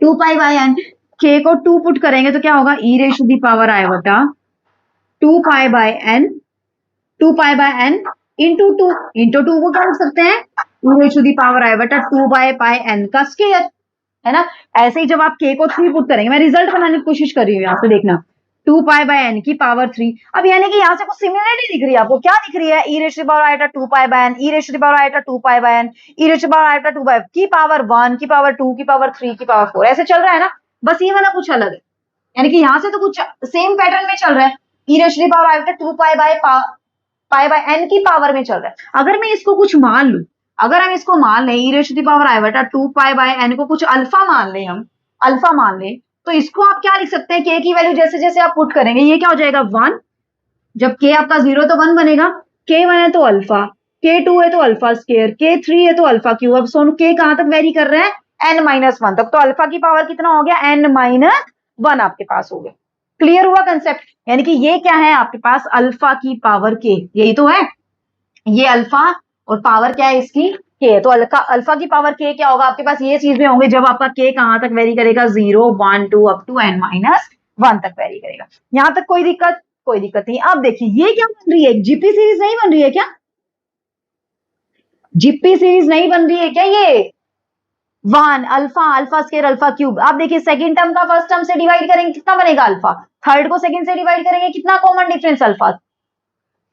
2 पाई बाय n, k को 2 पुट करेंगे तो क्या होगा, e रेशो दी पावर आई बटा 2 pi by n, 2 pi by n into 2 को क्या लिख सकते हैं, e raise to the power आई बटा 2 बाय पाई n का स्क्वायर, है ना। ऐसे ही जब आप k को 3 पुट करेंगे, मैं रिजल्ट बनाने की कोशिश कर रही हूँ यहाँ पे, देखना 2 पाई बाय n की पावर 3। अब यानी कि यहाँ से कुछ सिमिलरिटी दिख रही है आपको, क्या दिख रही है, e raise to the power आई बटा 2 pi by n, e raise to the power आई बटा 2 pi by n, e raise to the power आई बटा 2 बाय की पावर 1 की पावर 2 की पावर 3 की पावर 4, ऐसे चल रहा है ना। बस ये वाला कुछ अलग है, यानी कि यहाँ से तो कुछ सेम पैटर्न में चल रहा है, e raise to the power आई बटा 2 पाई बाय n की पावर में चल रहा है। अगर मैं इसको कुछ मान लूं, अगर हम इसको मान लें e raise to the power आई बटा 2 पाई बाय n को कुछ अल्फा मान लें, हम अल्फा मान लें, तो इसको आप क्या लिख सकते हैं, k की वैल्यू जैसे जैसे आप पुट करेंगे ये क्या हो जाएगा 1, जब k आपका 0 तो 1 बनेगा, k1 है तो अल्फा, k2 है तो अल्फा स्क्वायर, k3 है तो अल्फा क्यूब। अब सोनू k कहां तक वेरी कर रहा है, n-1 तक, तो अल्फा की पावर कितना हो गया, n-1 आपके पास हो गया। क्लियर हुआ कंसेप्ट, यानी कि ये क्या है आपके पास, अल्फा की पावर k, यही तो है, ये अल्फा और पावर क्या है इसकी k है, तो अल्फा की पावर k क्या होगा आपके पास, ये चीजें होंगे जब आपका k कहां तक वेरी करेगा, 0 1 2 अप टू n-1 तक वेरी करेगा। यहां तक कोई दिक्कत, कोई दिक्कत नहीं। अब देखिए ये क्या बन रही है, जीपी सीरीज नहीं बन रही है क्या, जीपी सीरीज नहीं बन रही है क्या, ये 1 alpha alpha square alpha cube. आप देखिए सेकंड टर्म का फर्स्ट टर्म से डिवाइड करेंगे कितना बनेगा अल्फा, थर्ड को सेकंड से डिवाइड करेंगे कितना कॉमन डिफरेंस अल्फा,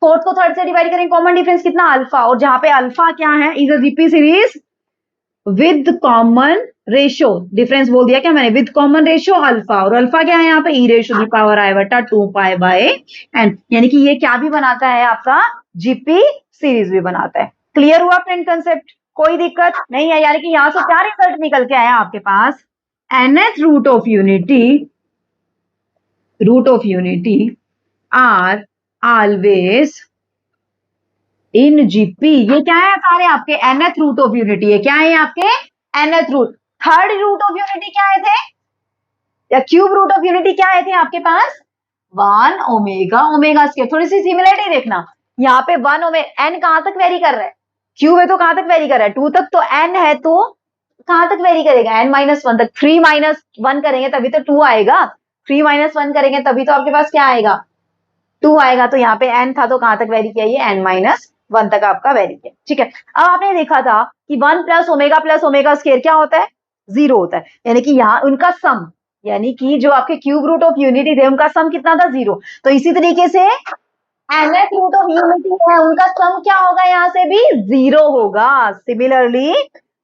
फोर्थ को थर्ड से डिवाइड करेंगे कॉमन डिफरेंस कितना अल्फा, और जहां पे अल्फा क्या है, is a GP series with common ratio, difference बोल दिया क्या मैंने, विद कॉमन रेशियो अल्फा, और अल्फा क्या है यहाँ पे, e raise to the power आई बटा 2 पाई बाय n, यानी कि ये क्या भी बनाता है आपका, जीपी सीरीज भी बनाता है। क्लियर हुआ फ्रेंड कंसेप्ट, कोई दिक्कत नहीं है। यानी कि यहां से क्या रिजल्ट निकल के आया आपके पास, nth root of unity are always in GP. ये क्या है सारे आपके nth रूट ऑफ यूनिटी, ये क्या है आपके nth root. Third root of unity क्या आए थे, या क्यूब रूट ऑफ यूनिटी क्या आए थे आपके पास, 1 ओमेगा ओमेगा स्क्वायर। थोड़ी सी सिमिलरिटी देखना, यहाँ पे 1 ओमेगा, n कहां तक वेरी कर रहा है, क्यूब है तो कहां तक वेरी कर रहा है, 2 तक, तो n है तो कहां तक वेरी करेगा, n-1 तक। 3-1 करेंगे तभी तो 2 आएगा, 3-1 करेंगे तभी तो आपके पास क्या आएगा, 2 आएगा। तो यहाँ पे n था तो कहां तक वेरी किया, ये n-1 तक आपका वेरी किया, ठीक है। अब आपने देखा था कि 1 प्लस ओमेगा स्क्वायर क्या होता है, 0 होता है, यानी कि यहाँ उनका सम, यानी कि जो आपके क्यूब रूट ऑफ यूनिटी थे उनका सम कितना था, 0। तो इसी तरीके से nth रूट ऑफ यूनिटी है, उनका सम क्या होगा, यहाँ से भी 0 होगा। Similarly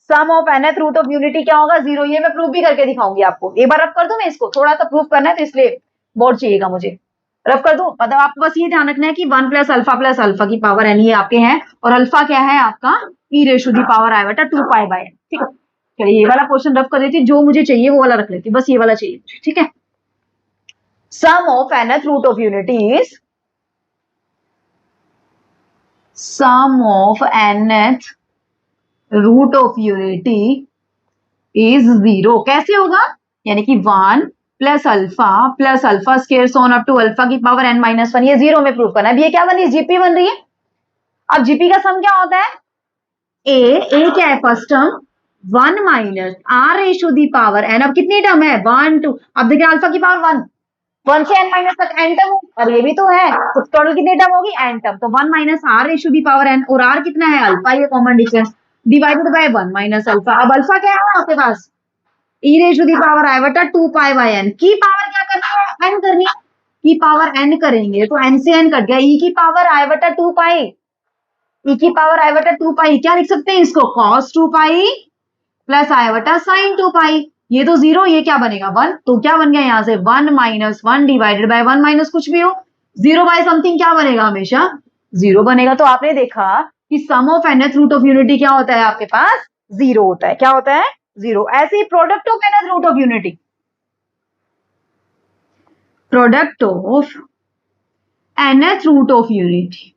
sum of nth root of unity क्या होगा, 0। ये मैं प्रूफ भी करके दिखाऊंगी आपको, एक बार रफ कर दूं मैं इसको, थोड़ा सा प्रूफ करना है तो इसलिए बोर्ड चाहिएगा मुझे, रफ कर दूं। मतलब आपको बस ये ध्यान रखना है कि 1 प्लस अल्फा की पावर n ये आपके हैं, और अल्फा क्या है आपका, e raise to the power आई बटा 2 पाई बाय n, ठीक है। चलिए ये वाला क्वेश्चन रफ कर देती, जो मुझे चाहिए वो वाला रख लेती, बस ये वाला चाहिए, ठीक है। Sum of nth root of unity is, sum of nth root of unity is 0। कैसे होगा, यानी कि 1 plus alpha square so on up to alpha की पावर n-1, ये 0 में प्रूव करना है। अब ये क्या बन रही है, जीपी बन रही है। अब जीपी का सम क्या होता है, ए क्या है first term, 1 minus r raise to the power n। अब कितनी टर्म है, 1 2, अब देखिए अल्फा की पावर 1 से n- तक n टर्म, और ये भी तो है, तो टोटल कितनी टर्म होगी, n टर्म। तो 1 minus r raise to the power n, और r कितना है अल्फा, ये common difference, divided by 1 minus alpha. अब अल्फा क्या है आपके पास, e raise to the power आई बटा 2 पाई बाय n की पावर क्या करनी है, n करनी है, की पावर n करेंगे तो n से n कट गया, e की पावर आई बटा 2 पाई, e की पावर आई बटा 2 पाई, क्या लिख सकते हैं इसको, cos 2 पाई प्लस आई बटा sin 2 पाई। ये तो 0, ये क्या बनेगा 1, तो क्या बन गया यहाँ से 1 माइनस 1 डिवाइडेड बाय 1 माइनस कुछ भी हो, 0 बाय समथिंग क्या बनेगा, हमेशा 0 बनेगा। तो आपने देखा कि sum of nth root of unity क्या होता है आपके पास, 0 होता है। क्या होता है, 0। ऐसे ही product of nth root of unity, product of nth root of unity,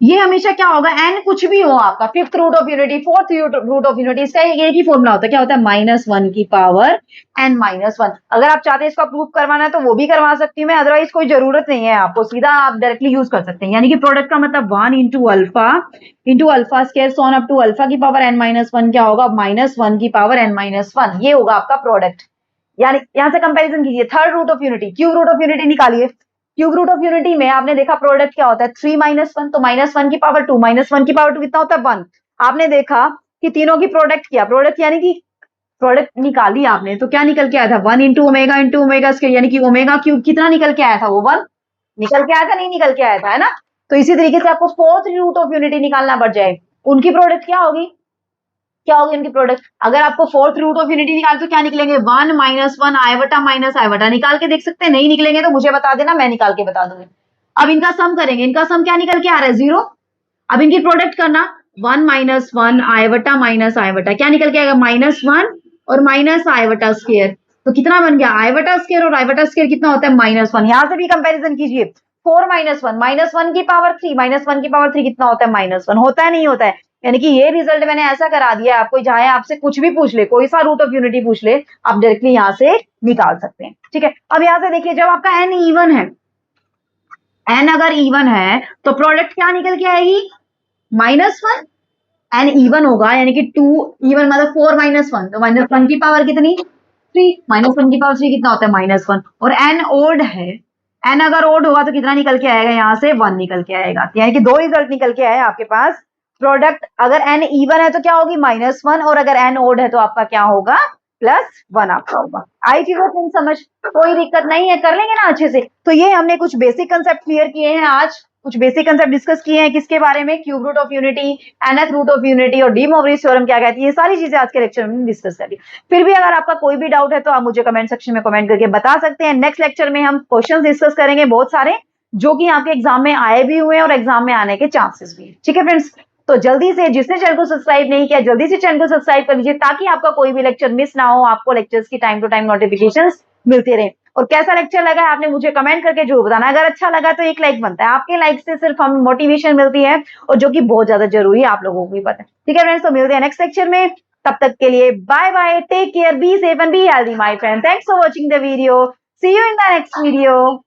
ये हमेशा क्या होगा, n कुछ भी हो आपका, fifth root of unity, fourth root of unity, इसका एक ही फॉर्मूला होता है, क्या होता है, -1 की पावर n-1। अगर आप चाहते हैं इसका प्रूफ करवाना है तो वो भी करवा सकती हूँ मैं, अदरवाइज कोई जरूरत नहीं है आपको, सीधा आप डायरेक्टली यूज कर सकते हैं। यानी कि प्रोडक्ट का मतलब 1 into alpha square so on up to alpha की पावर n-1 क्या होगा, -1 की पावर n-1, ये होगा आपका प्रोडक्ट। यानी यहां से कंपेरिजन कीजिए, third root of unity, cube root of unity निकालिए। क्यूब रूट ऑफ यूनिटी में आपने देखा प्रोडक्ट क्या होता है, 3 - 1, तो -1 की पावर 2, -1 की पावर 2 कितना होता है 1। आपने देखा कि तीनों की प्रोडक्ट किया, प्रोडक्ट यानी कि प्रोडक्ट निकाली आपने, तो क्या निकल के आया था 1 इंटू ओमेगा स्क्वायर, यानी कि ओमेगा क्यूब कितना निकल के आया था, वो 1 निकल के आया था, नहीं निकल के आया था, है ना। तो इसी तरीके से आपको फोर्थ रूट ऑफ यूनिटी निकालना पड़ जाए, उनकी प्रोडक्ट क्या होगी, क्या होगी उनकी प्रोडक्ट। अगर आपको फोर्थ रूट ऑफ यूनिटी निकाल तो क्या निकलेंगे, 1 -1 आइवटा माइनस आइवटा, निकाल के देख सकते हैं, नहीं निकलेंगे तो मुझे बता देना, मैं निकाल के बता दूंगी। अब इनका सम करेंगे, इनका सम क्या निकल के आ रहा है, 0। अब इनकी प्रोडक्ट करना, 1 -1 आइवटा माइनस आइवटा, क्या निकल के आएगा, -1 और माइनस आइवटा स्क्वायर, तो कितना बन गया, आइवटा स्क्वायर और आइवटा स्क्वायर कितना होता है, -1। यहां से भी कंपैरिजन कीजिए, 4 -1 की पावर 3 -1 की पावर 3 कितना होता है, -1 होता है, नहीं होता है। यानी कि ये रिजल्ट मैंने ऐसा करा दिया है आपको, चाहे आपसे कुछ भी पूछ ले, कोई सा रूट ऑफ यूनिटी पूछ ले, आप डायरेक्टली यहां से निकाल सकते हैं, ठीक है। अब यहां से देखिए, जब आपका n इवन है, n अगर इवन है तो प्रोडक्ट क्या निकल के आएगी, -1, एन इवन होगा, यानी कि 2 इवन मतलब 4 -1, तो -1 की पावर कितनी, 3, -1 की पावर 3 कितना होता है, -1। और एन ओड है, एन अगर ओड होगा तो कितना निकल के आएगा, यहाँ से 1 निकल के आएगा, यानी कि दो रिजल्ट निकल के आए आपके पास। प्रोडक्ट अगर एन इवन है तो क्या होगी, -1, और अगर एन ओड है तो आपका क्या होगा, +1 आपका होगा। आई चीजों समझ, कोई दिक्कत नहीं है, कर लेंगे ना अच्छे से। तो ये हमने कुछ बेसिक कंसेप्ट क्लियर किए हैं आज, कुछ बेसिक कंसेप्ट डिस्कस किए हैं, किसके बारे में, cube root of unity, nth root of unity और डी मोवरिस थ्योरम क्या कहती है, ये सारी चीजें आज के लेक्चर में डिस्कस करी। फिर भी अगर आपका कोई भी डाउट है तो आप मुझे कमेंट सेक्शन में कमेंट करके बता सकते हैं। नेक्स्ट लेक्चर में हम क्वेश्चंस डिस्कस करेंगे बहुत सारे, जो कि आपके एग्जाम में आए भी हुए हैं और एग्जाम में आने के चांसेस भी है, ठीक है फ्रेंड्स। तो जल्दी से, जिसने चैनल को सब्सक्राइब नहीं किया, जल्दी से चैनल को सब्सक्राइब कर लीजिए, ताकि आपका कोई भी लेक्चर मिस ना हो, आपको लेक्चर्स की टाइम टू टाइम नोटिफिकेशंस मिलते रहे। और कैसा लेक्चर लगा है आपने मुझे कमेंट करके जरूर बताना। अगर अच्छा लगा तो एक लाइक बनता है, आपके लाइक से सिर्फ हमें मोटिवेशन मिलती है, और जो कि बहुत ज्यादा जरूरी है, आप लोगों को भी पता है, ठीक है फ्रेंड्स। तो मिलते हैं नेक्स्ट लेक्चर में, तब तक के लिए bye bye, take care, be safe and be healthy my friend, thanks for watching the video, see you in the next video.